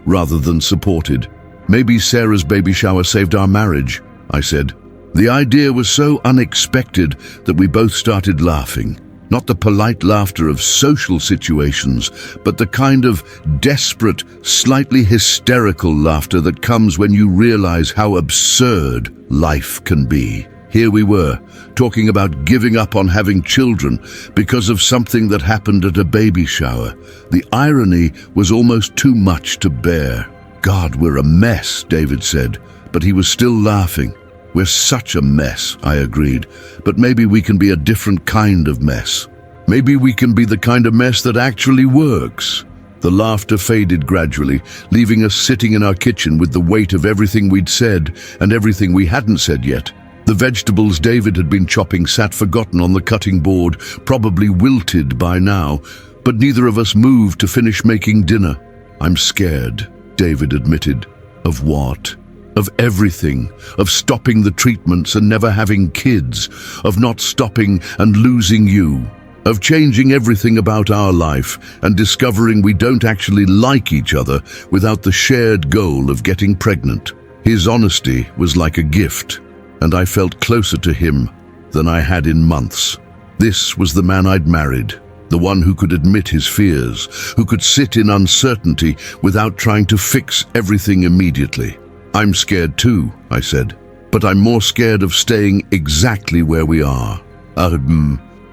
rather than supported. "Maybe Sarah's baby shower saved our marriage," I said. The idea was so unexpected that we both started laughing. Not the polite laughter of social situations, but the kind of desperate, slightly hysterical laughter that comes when you realize how absurd life can be. Here we were, talking about giving up on having children because of something that happened at a baby shower. The irony was almost too much to bear. "God, we're a mess," David said, but he was still laughing. "We're such a mess," I agreed, "but maybe we can be a different kind of mess. Maybe we can be the kind of mess that actually works." The laughter faded gradually, leaving us sitting in our kitchen with the weight of everything we'd said and everything we hadn't said yet. The vegetables David had been chopping sat forgotten on the cutting board, probably wilted by now, but neither of us moved to finish making dinner. "I'm scared," David admitted. "Of what?" "Of everything, of stopping the treatments and never having kids, of not stopping and losing you, of changing everything about our life and discovering we don't actually like each other without the shared goal of getting pregnant." His honesty was like a gift, and I felt closer to him than I had in months. This was the man I'd married, the one who could admit his fears, who could sit in uncertainty without trying to fix everything immediately. "I'm scared too," I said, "but I'm more scared of staying exactly where we are."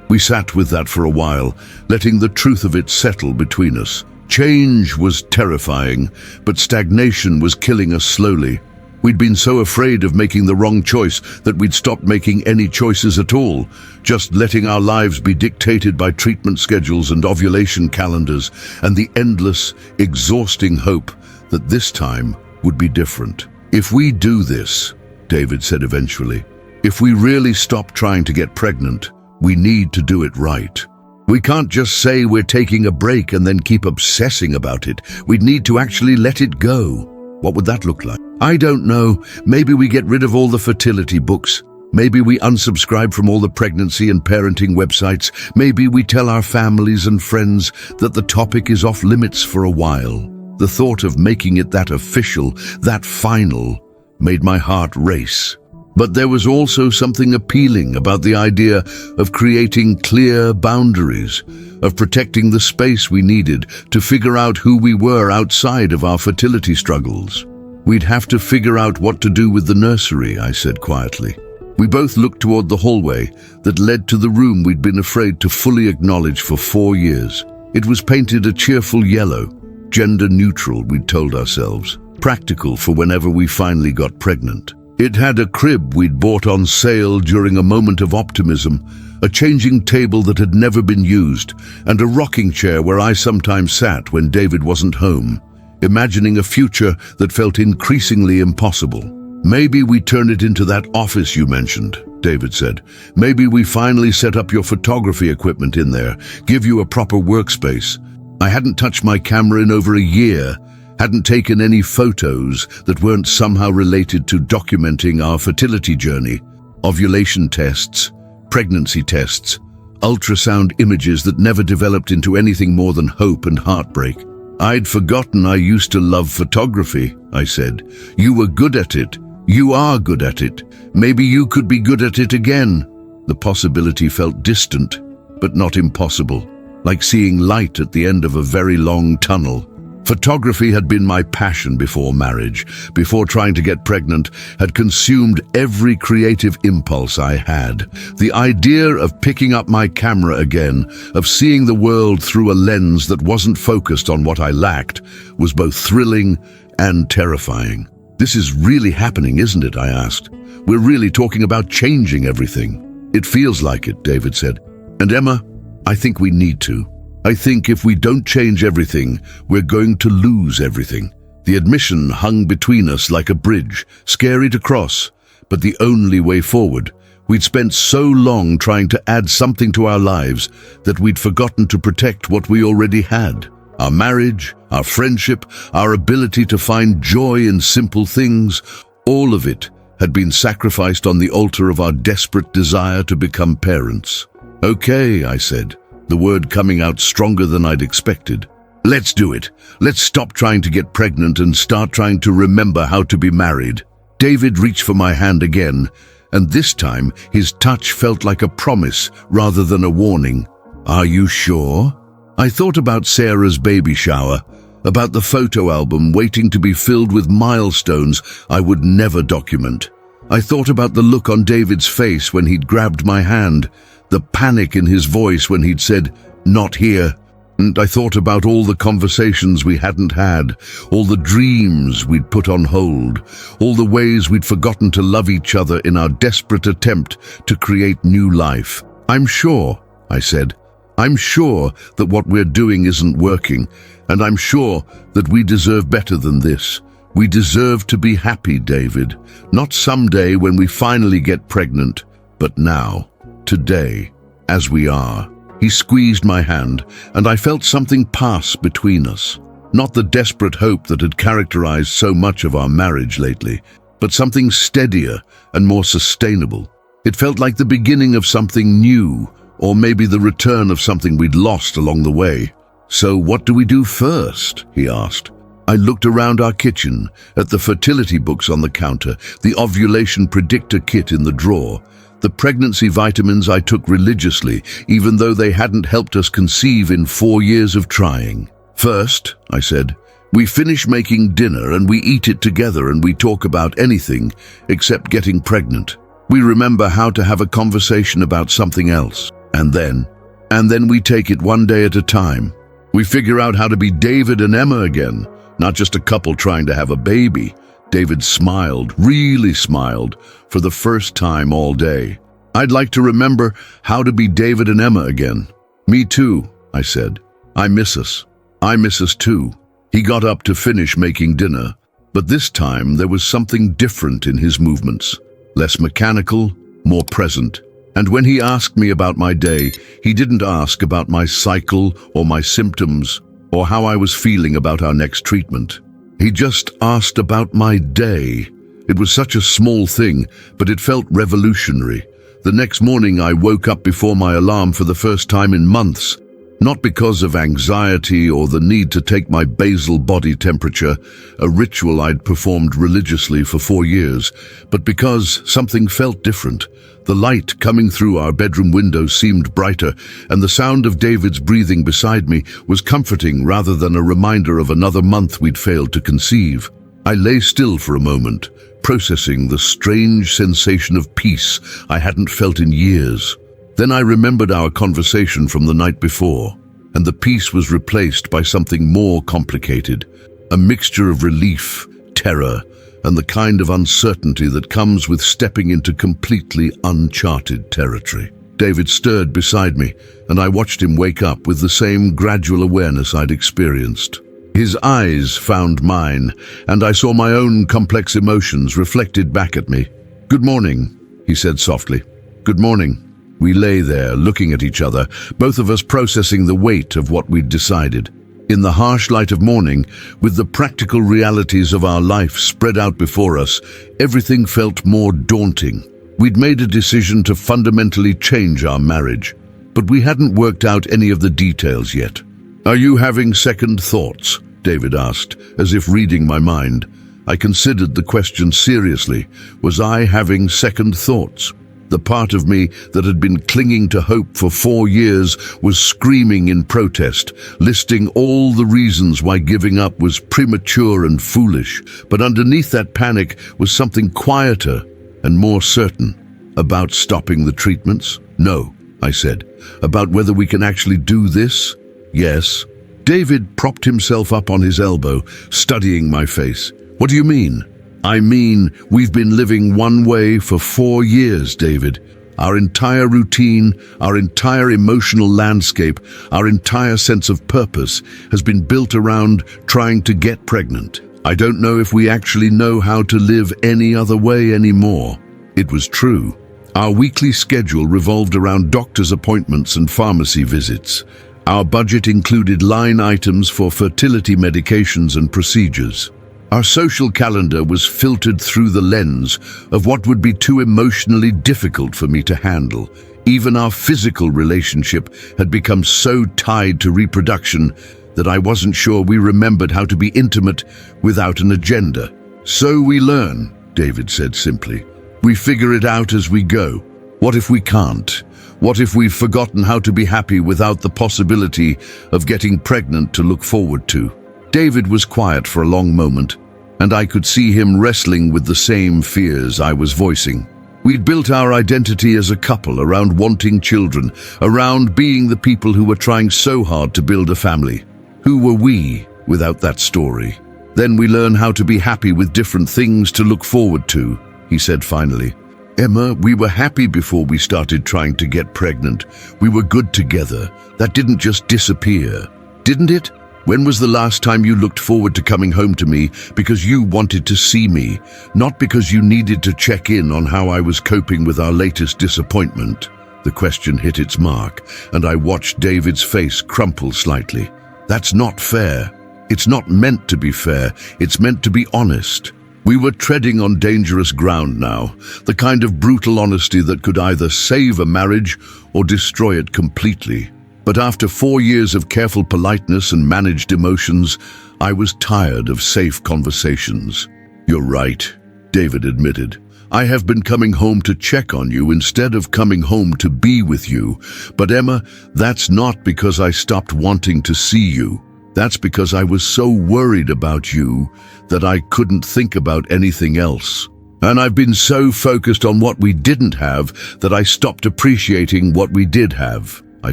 We sat with that for a while, letting the truth of it settle between us. Change was terrifying, but stagnation was killing us slowly. We'd been so afraid of making the wrong choice that we'd stopped making any choices at all, just letting our lives be dictated by treatment schedules and ovulation calendars, and the endless, exhausting hope that this time would be different. "If we do this," David said eventually, "if we really stop trying to get pregnant, we need to do it right. We can't just say we're taking a break and then keep obsessing about it. We'd need to actually let it go." What would that look like? I don't know. Maybe we get rid of all the fertility books. Maybe we unsubscribe from all the pregnancy and parenting websites. Maybe we tell our families and friends that the topic is off limits for a while. The thought of making it that official, that final, made my heart race. But there was also something appealing about the idea of creating clear boundaries, of protecting the space we needed to figure out who we were outside of our fertility struggles. "We'd have to figure out what to do with the nursery," I said quietly. We both looked toward the hallway that led to the room we'd been afraid to fully acknowledge for 4 years. It was painted a cheerful yellow, gender neutral, we'd told ourselves, practical for whenever we finally got pregnant. It had a crib we'd bought on sale during a moment of optimism, a changing table that had never been used, and a rocking chair where I sometimes sat when David wasn't home, imagining a future that felt increasingly impossible. "Maybe we turn it into that office you mentioned," David said. "Maybe we finally set up your photography equipment in there, give you a proper workspace." I hadn't touched my camera in over a year, hadn't taken any photos that weren't somehow related to documenting our fertility journey, ovulation tests, pregnancy tests, ultrasound images that never developed into anything more than hope and heartbreak. I'd forgotten I used to love photography, I said. You were good at it. You are good at it. Maybe you could be good at it again. The possibility felt distant, but not impossible, like seeing light at the end of a very long tunnel. Photography had been my passion before marriage, before trying to get pregnant, had consumed every creative impulse I had. The idea of picking up my camera again, of seeing the world through a lens that wasn't focused on what I lacked, was both thrilling and terrifying. This is really happening, isn't it? I asked. We're really talking about changing everything. It feels like it, David said. And Emma, I think we need to. I think if we don't change everything, we're going to lose everything. The admission hung between us like a bridge, scary to cross, but the only way forward. We'd spent so long trying to add something to our lives that we'd forgotten to protect what we already had. Our marriage, our friendship, our ability to find joy in simple things, all of it had been sacrificed on the altar of our desperate desire to become parents. Okay, I said, the word coming out stronger than I'd expected. Let's do it. Let's stop trying to get pregnant and start trying to remember how to be married. David reached for my hand again, and this time his touch felt like a promise rather than a warning. Are you sure? I thought about Sarah's baby shower, about the photo album waiting to be filled with milestones I would never document. I thought about the look on David's face when he'd grabbed my hand, the panic in his voice when he'd said, "Not here." And I thought about all the conversations we hadn't had, all the dreams we'd put on hold, all the ways we'd forgotten to love each other in our desperate attempt to create new life. I'm sure, I said. I'm sure that what we're doing isn't working, and I'm sure that we deserve better than this. We deserve to be happy, David. Not someday when we finally get pregnant, but now. Today, as we are. He squeezed my hand, and I felt something pass between us. Not the desperate hope that had characterized so much of our marriage lately, but something steadier and more sustainable. It felt like the beginning of something new, or maybe the return of something we'd lost along the way. So what do we do first? He asked. I looked around our kitchen, at the fertility books on the counter, the ovulation predictor kit in the drawer, the pregnancy vitamins I took religiously, even though they hadn't helped us conceive in 4 years of trying. First, I said, we finish making dinner and we eat it together and we talk about anything except getting pregnant. We remember how to have a conversation about something else. And then we take it one day at a time. We figure out how to be David and Emma again, not just a couple trying to have a baby. David smiled, really smiled, for the first time all day. I'd like to remember how to be David and Emma again. Me too, I said. I miss us. I miss us too. He got up to finish making dinner, but this time there was something different in his movements. Less mechanical, more present. And when he asked me about my day, he didn't ask about my cycle or my symptoms or how I was feeling about our next treatment. He just asked about my day. It was such a small thing, but it felt revolutionary. The next morning I woke up before my alarm for the first time in months, not because of anxiety or the need to take my basal body temperature, a ritual I'd performed religiously for 4 years, but because something felt different. The light coming through our bedroom window seemed brighter, and the sound of David's breathing beside me was comforting rather than a reminder of another month we'd failed to conceive. I lay still for a moment, processing the strange sensation of peace I hadn't felt in years. Then I remembered our conversation from the night before, and the peace was replaced by something more complicated, a mixture of relief, terror, and the kind of uncertainty that comes with stepping into completely uncharted territory. David stirred beside me, and I watched him wake up with the same gradual awareness I'd experienced. His eyes found mine, and I saw my own complex emotions reflected back at me. "Good morning," he said softly. "Good morning." We lay there, looking at each other, both of us processing the weight of what we'd decided. In the harsh light of morning, with the practical realities of our life spread out before us, everything felt more daunting. We'd made a decision to fundamentally change our marriage, but we hadn't worked out any of the details yet. "Are you having second thoughts?" David asked, as if reading my mind. I considered the question seriously. Was I having second thoughts? The part of me that had been clinging to hope for 4 years was screaming in protest, listing all the reasons why giving up was premature and foolish. But underneath that panic was something quieter and more certain. About stopping the treatments? No, I said. About whether we can actually do this? Yes. David propped himself up on his elbow, studying my face. "What do you mean?" "I mean, we've been living one way for 4 years, David. Our entire routine, our entire emotional landscape, our entire sense of purpose has been built around trying to get pregnant. I don't know if we actually know how to live any other way anymore." It was true. Our weekly schedule revolved around doctor's appointments and pharmacy visits. Our budget included line items for fertility medications and procedures. Our social calendar was filtered through the lens of what would be too emotionally difficult for me to handle. Even our physical relationship had become so tied to reproduction that I wasn't sure we remembered how to be intimate without an agenda. "So we learn," David said simply. "We figure it out as we go. What if we can't? What if we've forgotten how to be happy without the possibility of getting pregnant to look forward to?" David was quiet for a long moment, and I could see him wrestling with the same fears I was voicing. We'd built our identity as a couple around wanting children, around being the people who were trying so hard to build a family. Who were we without that story? "Then we learn how to be happy with different things to look forward to," he said finally. "Emma, we were happy before we started trying to get pregnant. We were good together. That didn't just disappear, didn't it? When was the last time you looked forward to coming home to me because you wanted to see me, not because you needed to check in on how I was coping with our latest disappointment?" The question hit its mark, and I watched David's face crumple slightly. "That's not fair. It's not meant to be fair. It's meant to be honest." We were treading on dangerous ground now, the kind of brutal honesty that could either save a marriage or destroy it completely. But after 4 years of careful politeness and managed emotions, I was tired of safe conversations. "You're right," David admitted. "I have been coming home to check on you instead of coming home to be with you. But Emma, that's not because I stopped wanting to see you. That's because I was so worried about you that I couldn't think about anything else. And I've been so focused on what we didn't have that I stopped appreciating what we did have," I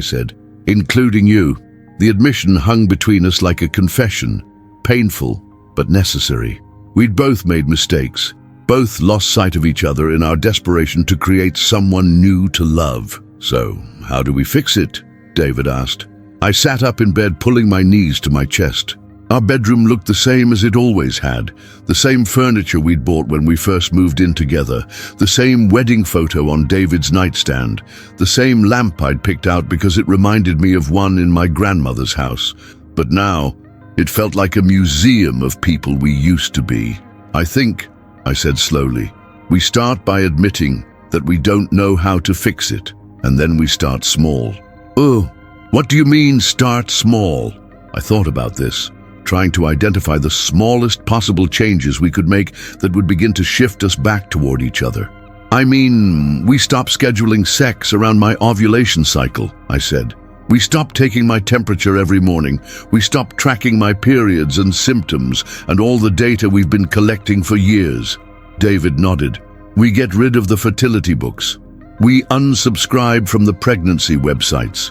said. "Including you." The admission hung between us like a confession, painful but necessary. We'd both made mistakes, both lost sight of each other in our desperation to create someone new to love. "So, how do we fix it?" David asked. I sat up in bed, pulling my knees to my chest. Our bedroom looked the same as it always had, the same furniture we'd bought when we first moved in together, the same wedding photo on David's nightstand, the same lamp I'd picked out because it reminded me of one in my grandmother's house. But now, it felt like a museum of people we used to be. "I think," I said slowly, "we start by admitting that we don't know how to fix it, and then we start small." "Oh, what do you mean, start small?" I thought about this, trying to identify the smallest possible changes we could make that would begin to shift us back toward each other. "I mean, we stop scheduling sex around my ovulation cycle," I said. "We stop taking my temperature every morning. We stop tracking my periods and symptoms and all the data we've been collecting for years." David nodded. "We get rid of the fertility books. We unsubscribe from the pregnancy websites.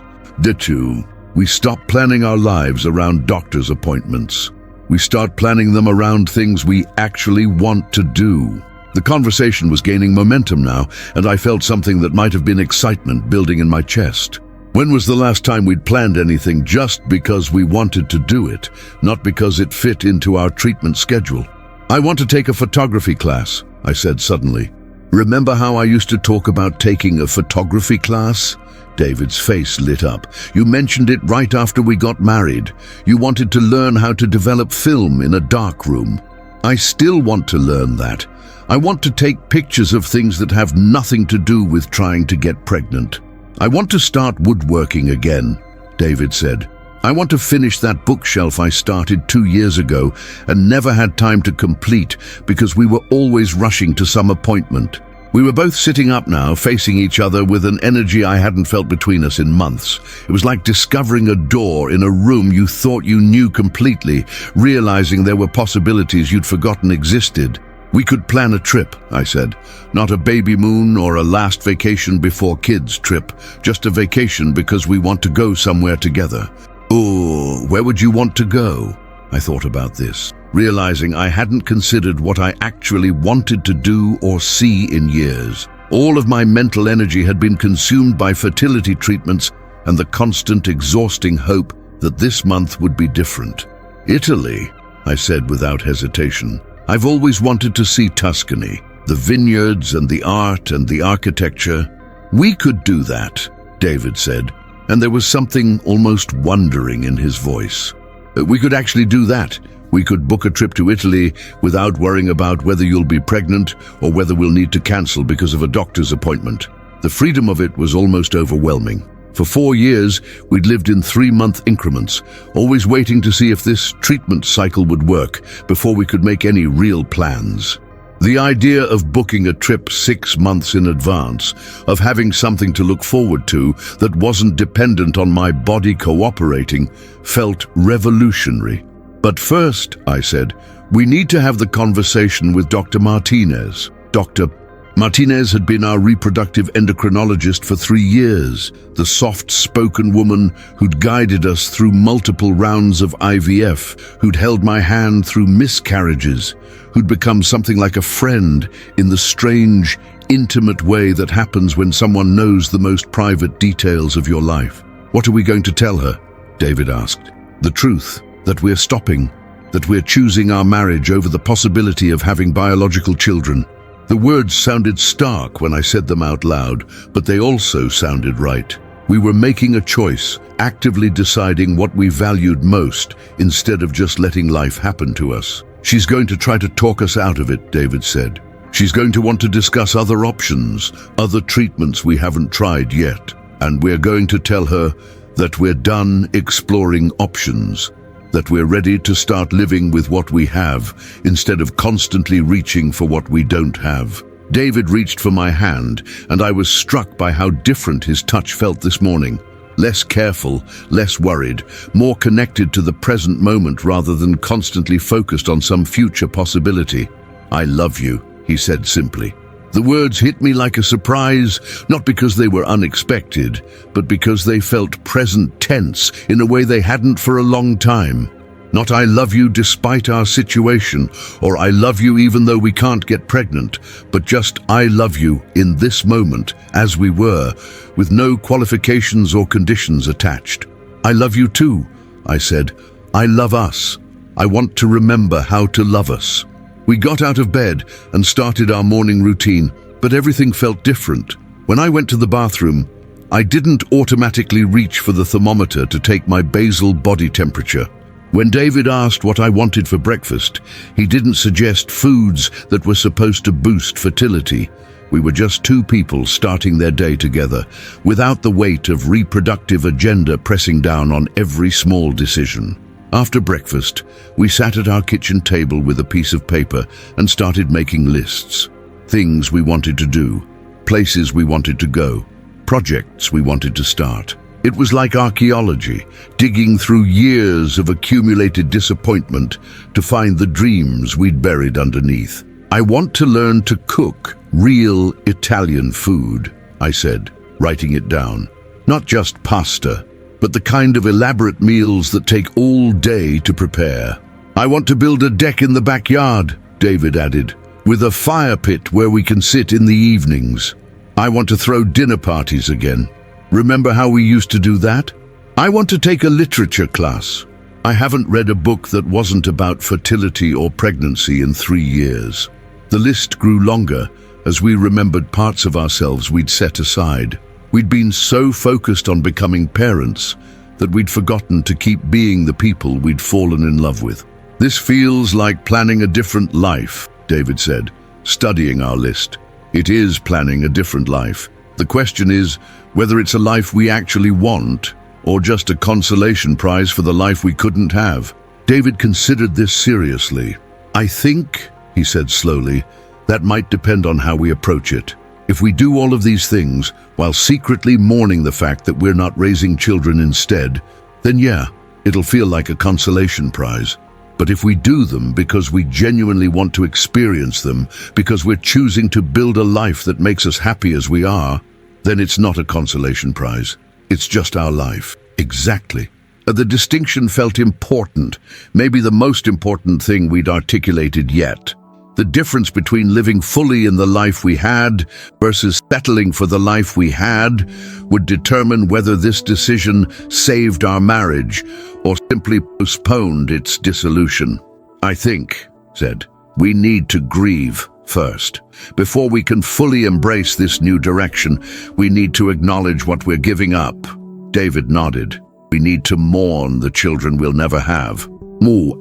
We stop planning our lives around doctor's appointments. We start planning them around things we actually want to do." The conversation was gaining momentum now, and I felt something that might have been excitement building in my chest. When was the last time we'd planned anything just because we wanted to do it, not because it fit into our treatment schedule? "I want to take a photography class," I said suddenly. Remember how I used to talk about taking a photography class? David's face lit up. You mentioned it right after we got married. You wanted to learn how to develop film in a dark room. I still want to learn that. I want to take pictures of things that have nothing to do with trying to get pregnant. I want to start woodworking again, David said. I want to finish that bookshelf I started 2 years ago and never had time to complete because we were always rushing to some appointment. We were both sitting up now, facing each other with an energy I hadn't felt between us in months. It was like discovering a door in a room you thought you knew completely, realizing there were possibilities you'd forgotten existed. We could plan a trip, I said. Not a baby moon or a last vacation before kids trip, just a vacation because we want to go somewhere together. Oh, where would you want to go? I thought about this, realizing I hadn't considered what I actually wanted to do or see in years. All of my mental energy had been consumed by fertility treatments and the constant, exhausting hope that this month would be different. Italy, I said without hesitation. I've always wanted to see Tuscany, the vineyards and the art and the architecture. We could do that, David said, and there was something almost wondering in his voice. We could actually do that. We could book a trip to Italy without worrying about whether you'll be pregnant or whether we'll need to cancel because of a doctor's appointment. The freedom of it was almost overwhelming. For 4 years, we'd lived in 3-month increments, always waiting to see if this treatment cycle would work before we could make any real plans. The idea of booking a trip 6 months in advance, of having something to look forward to that wasn't dependent on my body cooperating, felt revolutionary. But first, I said, we need to have the conversation with Dr. Martinez. Dr. Martinez had been our reproductive endocrinologist for 3 years, the soft-spoken woman who'd guided us through multiple rounds of IVF, who'd held my hand through miscarriages, who'd become something like a friend in the strange, intimate way that happens when someone knows the most private details of your life. What are we going to tell her? David asked. The truth, that we're stopping, that we're choosing our marriage over the possibility of having biological children. The words sounded stark when I said them out loud, but they also sounded right. We were making a choice, actively deciding what we valued most, instead of just letting life happen to us. She's going to try to talk us out of it, David said. She's going to want to discuss other options, other treatments we haven't tried yet. And we're going to tell her that we're done exploring options, that we're ready to start living with what we have instead of constantly reaching for what we don't have. David reached for my hand, and I was struck by how different his touch felt this morning. Less careful, less worried, more connected to the present moment rather than constantly focused on some future possibility. I love you, he said simply. The words hit me like a surprise, not because they were unexpected, but because they felt present tense in a way they hadn't for a long time. Not I love you despite our situation, or I love you even though we can't get pregnant, but just I love you in this moment, as we were, with no qualifications or conditions attached. I love you too, I said. I love us. I want to remember how to love us. We got out of bed and started our morning routine, but everything felt different. When I went to the bathroom, I didn't automatically reach for the thermometer to take my basal body temperature. When David asked what I wanted for breakfast, he didn't suggest foods that were supposed to boost fertility. We were just two people starting their day together, without the weight of reproductive agenda pressing down on every small decision. After breakfast, we sat at our kitchen table with a piece of paper and started making lists. Things we wanted to do, places we wanted to go, projects we wanted to start. It was like archaeology, digging through years of accumulated disappointment to find the dreams we'd buried underneath. I want to learn to cook real Italian food, I said, writing it down. Not just pasta, but the kind of elaborate meals that take all day to prepare. I want to build a deck in the backyard, David added, with a fire pit where we can sit in the evenings. I want to throw dinner parties again. Remember how we used to do that? I want to take a literature class. I haven't read a book that wasn't about fertility or pregnancy in 3 years. The list grew longer, as we remembered parts of ourselves we'd set aside. We'd been so focused on becoming parents that we'd forgotten to keep being the people we'd fallen in love with. "This feels like planning a different life," David said, studying our list. "It is planning a different life. The question is whether it's a life we actually want or just a consolation prize for the life we couldn't have." David considered this seriously. "I think," he said slowly, "that might depend on how we approach it. If we do all of these things while secretly mourning the fact that we're not raising children instead, then yeah, it'll feel like a consolation prize. But if we do them because we genuinely want to experience them, because we're choosing to build a life that makes us happy as we are, then it's not a consolation prize. It's just our life." Exactly. The distinction felt important, maybe the most important thing we'd articulated yet. The difference between living fully in the life we had versus settling for the life we had would determine whether this decision saved our marriage or simply postponed its dissolution. "I think," said, "we need to grieve first. Before we can fully embrace this new direction, we need to acknowledge what we're giving up." David nodded. "We need to mourn the children we'll never have,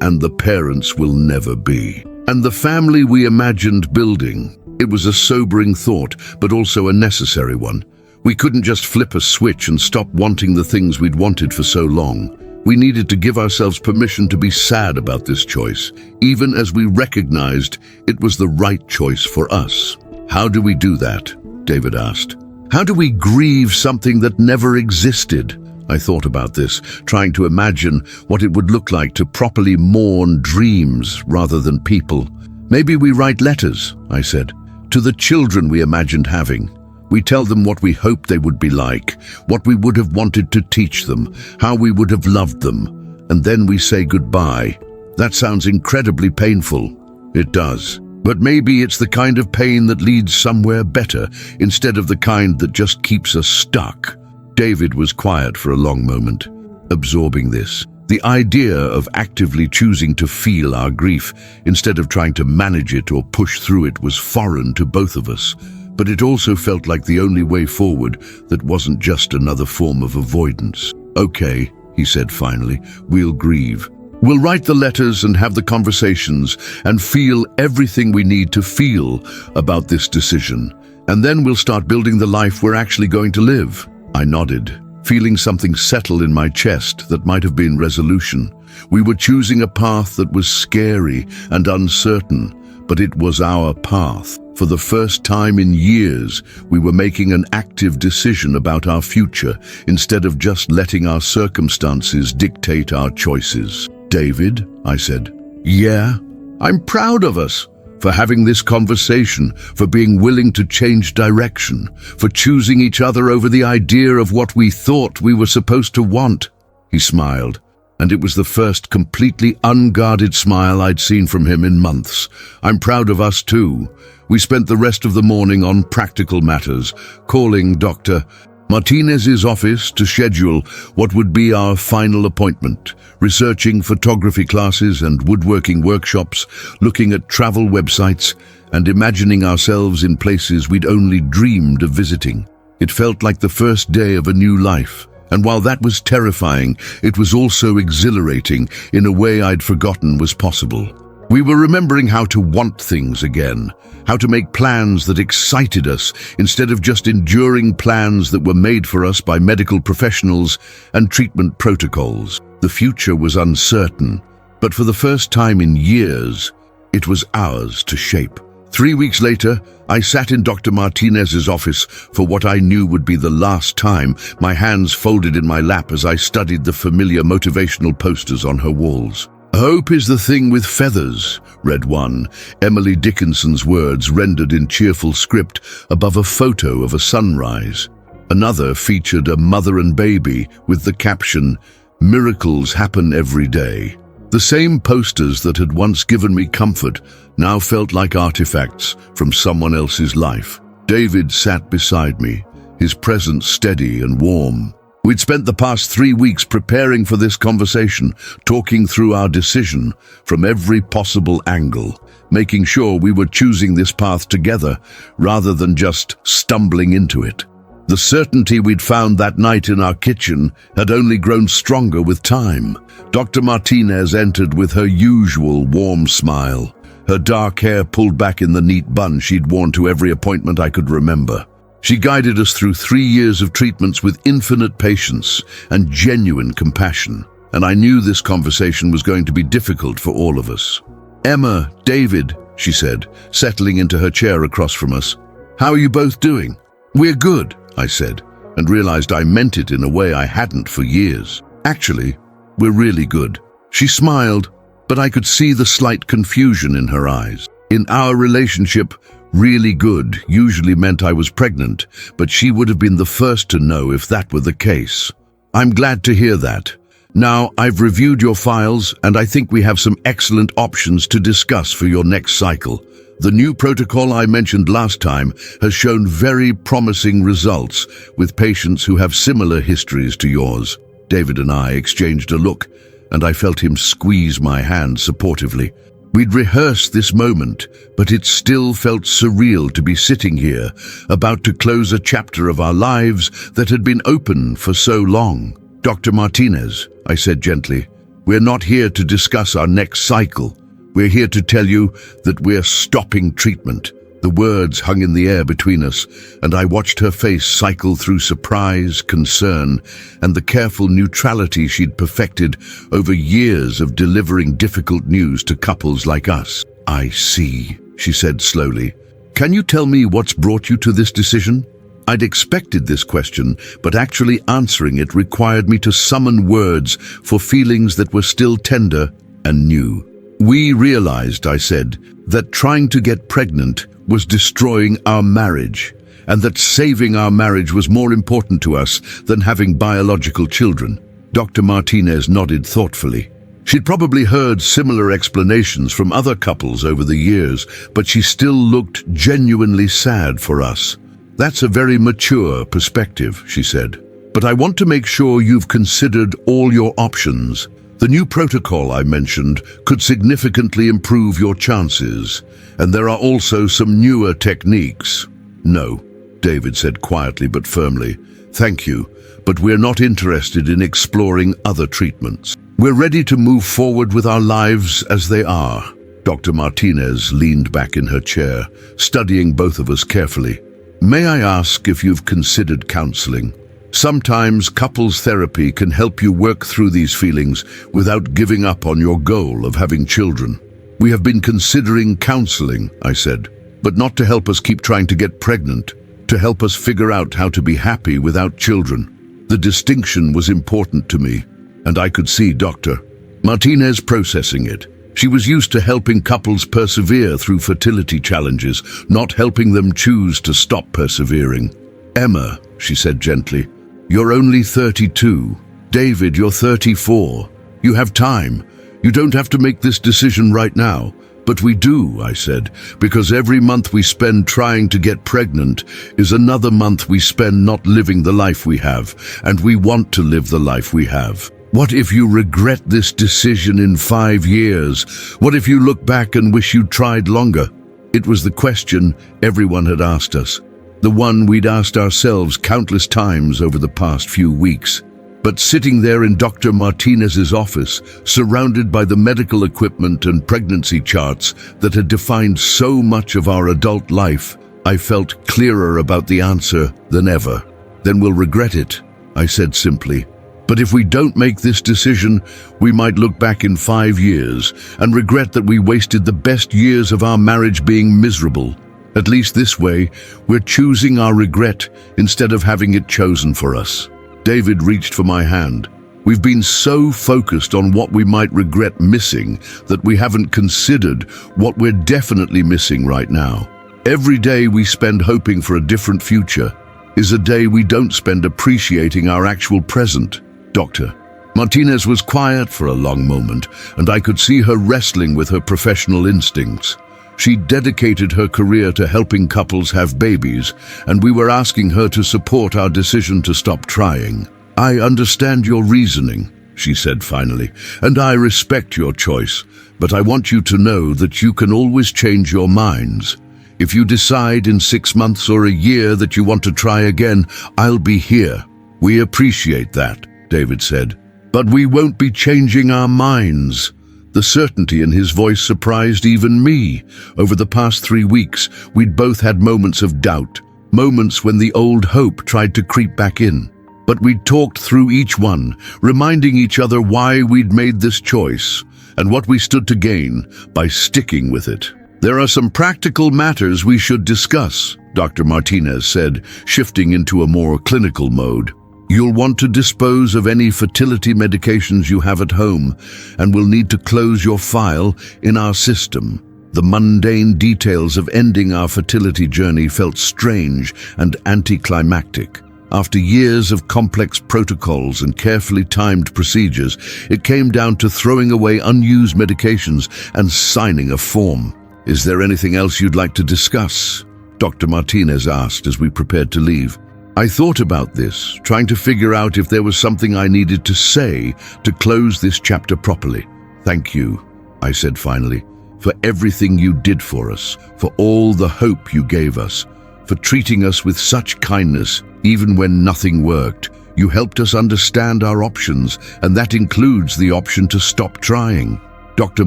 and the parents we'll never be, and the family we imagined building." It was a sobering thought, but also a necessary one. We couldn't just flip a switch and stop wanting the things we'd wanted for so long. We needed to give ourselves permission to be sad about this choice, even as we recognized it was the right choice for us. "How do we do that?" David asked. "How do we grieve something that never existed?" I thought about this, trying to imagine what it would look like to properly mourn dreams rather than people. "Maybe we write letters," I said, "to the children we imagined having. We tell them what we hoped they would be like, what we would have wanted to teach them, how we would have loved them, and then we say goodbye." That sounds incredibly painful. It does. But maybe it's the kind of pain that leads somewhere better, instead of the kind that just keeps us stuck. David was quiet for a long moment, absorbing this. The idea of actively choosing to feel our grief instead of trying to manage it or push through it was foreign to both of us, but it also felt like the only way forward that wasn't just another form of avoidance. "Okay," he said finally, "we'll grieve. We'll write the letters and have the conversations and feel everything we need to feel about this decision. And then we'll start building the life we're actually going to live." I nodded, feeling something settle in my chest that might have been resolution. We were choosing a path that was scary and uncertain, but it was our path. For the first time in years, we were making an active decision about our future instead of just letting our circumstances dictate our choices. "David," I said. "Yeah, I'm proud of us for having this conversation, for being willing to change direction, for choosing each other over the idea of what we thought we were supposed to want." He smiled, and it was the first completely unguarded smile I'd seen from him in months. "I'm proud of us too." We spent the rest of the morning on practical matters, calling Dr. Martinez's office to schedule what would be our final appointment, researching photography classes and woodworking workshops, looking at travel websites, and imagining ourselves in places we'd only dreamed of visiting. It felt like the first day of a new life, and while that was terrifying, it was also exhilarating in a way I'd forgotten was possible. We were remembering how to want things again, how to make plans that excited us instead of just enduring plans that were made for us by medical professionals and treatment protocols. The future was uncertain, but for the first time in years, it was ours to shape. 3 weeks later, I sat in Dr. Martinez's office for what I knew would be the last time, my hands folded in my lap as I studied the familiar motivational posters on her walls. "Hope is the thing with feathers," read one, Emily Dickinson's words rendered in cheerful script above a photo of a sunrise. Another featured a mother and baby with the caption, "Miracles happen every day." The same posters that had once given me comfort now felt like artifacts from someone else's life. David sat beside me, his presence steady and warm. We'd spent the past 3 weeks preparing for this conversation, talking through our decision from every possible angle. making sure we were choosing this path together rather than just stumbling into it. The certainty we'd found that night in our kitchen had only grown stronger with time. Dr. Martinez entered with her usual warm smile, her dark hair pulled back in the neat bun she'd worn to every appointment I could remember. She guided us through 3 years of treatments with infinite patience and genuine compassion, and I knew this conversation was going to be difficult for all of us. "Emma, David," she said, settling into her chair across from us. "How are you both doing?" "We're good," I said, and realized I meant it in a way I hadn't for years. "Actually, we're really good." She smiled, but I could see the slight confusion in her eyes. In our relationship, really good usually meant I was pregnant, but she would have been the first to know if that were the case. "I'm glad to hear that. Now, I've reviewed your files, and I think we have some excellent options to discuss for your next cycle. The new protocol I mentioned last time has shown very promising results with patients who have similar histories to yours." David and I exchanged a look, and I felt him squeeze my hand supportively. We'd rehearsed this moment, but it still felt surreal to be sitting here, about to close a chapter of our lives that had been open for so long. "Dr. Martinez," I said gently, "we're not here to discuss our next cycle. We're here to tell you that we're stopping treatment." The words hung in the air between us, and I watched her face cycle through surprise, concern, and the careful neutrality she'd perfected over years of delivering difficult news to couples like us. "I see," she said slowly. "Can you tell me what's brought you to this decision?" I'd expected this question, but actually answering it required me to summon words for feelings that were still tender and new. "We realized," I said, "that trying to get pregnant was destroying our marriage, and that saving our marriage was more important to us than having biological children." Dr. Martinez nodded thoughtfully. She'd probably heard similar explanations from other couples over the years, but she still looked genuinely sad for us. "That's a very mature perspective," she said. "But I want to make sure you've considered all your options. The new protocol I mentioned could significantly improve your chances, and there are also some newer techniques." "No," David said quietly but firmly. "Thank you, but we're not interested in exploring other treatments. We're ready to move forward with our lives as they are." Dr. Martinez leaned back in her chair, studying both of us carefully. "May I ask if you've considered counseling? Sometimes couples therapy can help you work through these feelings without giving up on your goal of having children." "We have been considering counseling," I said, "but not to help us keep trying to get pregnant, to help us figure out how to be happy without children." The distinction was important to me, and I could see Dr. Martinez processing it. She was used to helping couples persevere through fertility challenges, not helping them choose to stop persevering. "Emma," she said gently, "you're only 32. David, you're 34. You have time. You don't have to make this decision right now." "But we do," I said, "because every month we spend trying to get pregnant is another month we spend not living the life we have, and we want to live the life we have. What if you regret this decision in 5 years? What if you look back and wish you'd tried longer?" It was the question everyone had asked us, the one we'd asked ourselves countless times over the past few weeks. But sitting there in Dr. Martinez's office, surrounded by the medical equipment and pregnancy charts that had defined so much of our adult life, I felt clearer about the answer than ever. "Then we'll regret it," I said simply. "But if we don't make this decision, we might look back in 5 years and regret that we wasted the best years of our marriage being miserable. At least this way, we're choosing our regret instead of having it chosen for us." David reached for my hand. "We've been so focused on what we might regret missing that we haven't considered what we're definitely missing right now. Every day we spend hoping for a different future is a day we don't spend appreciating our actual present." Dr. Martinez was quiet for a long moment, and I could see her wrestling with her professional instincts. She dedicated her career to helping couples have babies, and we were asking her to support our decision to stop trying. "I understand your reasoning," she said finally, "and I respect your choice, but I want you to know that you can always change your minds. If you decide in 6 months or a year that you want to try again, I'll be here." "We appreciate that," David said, "but we won't be changing our minds." The certainty in his voice surprised even me. Over the past 3 weeks, we'd both had moments of doubt, moments when the old hope tried to creep back in. But we'd talked through each one, reminding each other why we'd made this choice and what we stood to gain by sticking with it. "There are some practical matters we should discuss," Dr. Martinez said, shifting into a more clinical mode. "You'll want to dispose of any fertility medications you have at home and will need to close your file in our system." The mundane details of ending our fertility journey felt strange and anticlimactic. After years of complex protocols and carefully timed procedures, it came down to throwing away unused medications and signing a form. "Is there anything else you'd like to discuss?" Dr. Martinez asked as we prepared to leave. I thought about this, trying to figure out if there was something I needed to say to close this chapter properly. "Thank you," I said finally, "for everything you did for us, for all the hope you gave us, for treating us with such kindness, even when nothing worked. You helped us understand our options, and that includes the option to stop trying." Dr.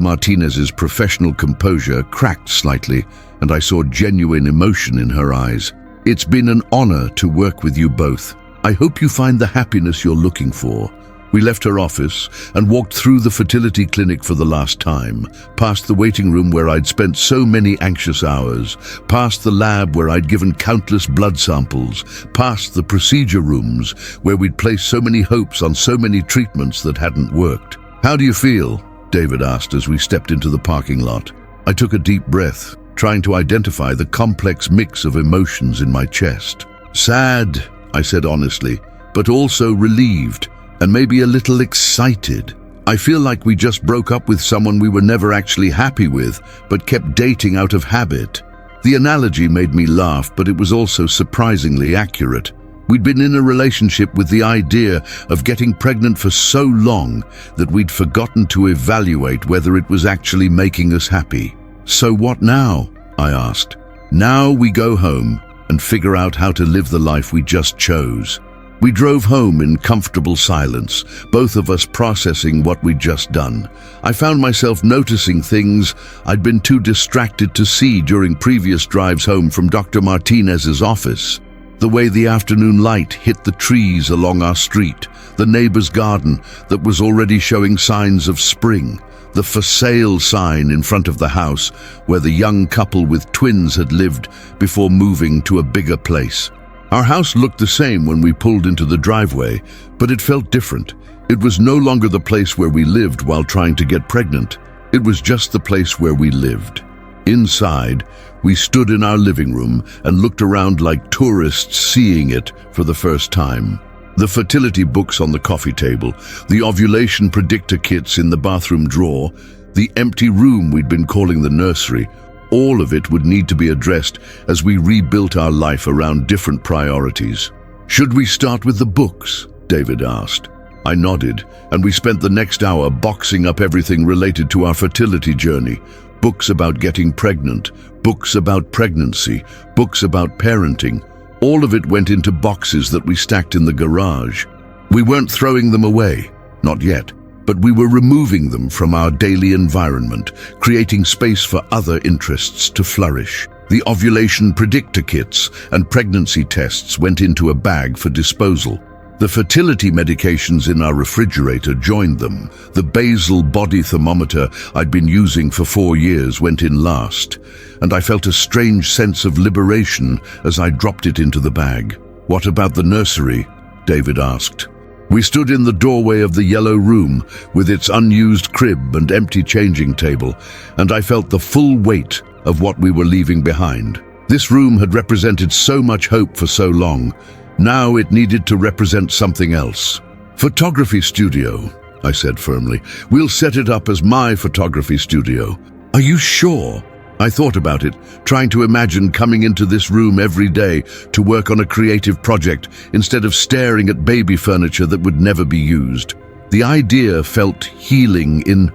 Martinez's professional composure cracked slightly, and I saw genuine emotion in her eyes. "It's been an honor to work with you both. I hope you find the happiness you're looking for." We left her office and walked through the fertility clinic for the last time, past the waiting room where I'd spent so many anxious hours, past the lab where I'd given countless blood samples, past the procedure rooms where we'd placed so many hopes on so many treatments that hadn't worked. "How do you feel?" David asked as we stepped into the parking lot. I took a deep breath, trying to identify the complex mix of emotions in my chest. "Sad," I said honestly, "but also relieved, and maybe a little excited. I feel like we just broke up with someone we were never actually happy with, but kept dating out of habit." The analogy made me laugh, but it was also surprisingly accurate. We'd been in a relationship with the idea of getting pregnant for so long that we'd forgotten to evaluate whether it was actually making us happy. "So what now?" I asked. "Now we go home and figure out how to live the life we just chose." We drove home in comfortable silence, both of us processing what we'd just done. I found myself noticing things I'd been too distracted to see during previous drives home from Dr. Martinez's office. The way the afternoon light hit the trees along our street, the neighbor's garden that was already showing signs of spring, the "for sale" sign in front of the house where the young couple with twins had lived before moving to a bigger place. Our house looked the same when we pulled into the driveway, but it felt different. It was no longer the place where we lived while trying to get pregnant. It was just the place where we lived. Inside, we stood in our living room and looked around like tourists seeing it for the first time. The fertility books on the coffee table, the ovulation predictor kits in the bathroom drawer, the empty room we'd been calling the nursery, all of it would need to be addressed as we rebuilt our life around different priorities. "Should we start with the books?" David asked. I nodded, and we spent the next hour boxing up everything related to our fertility journey. Books about getting pregnant, books about pregnancy, books about parenting. All of it went into boxes that we stacked in the garage. We weren't throwing them away, not yet, but we were removing them from our daily environment, creating space for other interests to flourish. The ovulation predictor kits and pregnancy tests went into a bag for disposal. The fertility medications in our refrigerator joined them. The basal body thermometer I'd been using for 4 years went in last, and I felt a strange sense of liberation as I dropped it into the bag. "What about the nursery?" David asked. We stood in the doorway of the yellow room with its unused crib and empty changing table, and I felt the full weight of what we were leaving behind. This room had represented so much hope for so long. Now it needed to represent something else. "Photography studio," I said firmly. "We'll set it up as my photography studio." "Are you sure?" I thought about it, trying to imagine coming into this room every day to work on a creative project instead of staring at baby furniture that would never be used. The idea felt healing in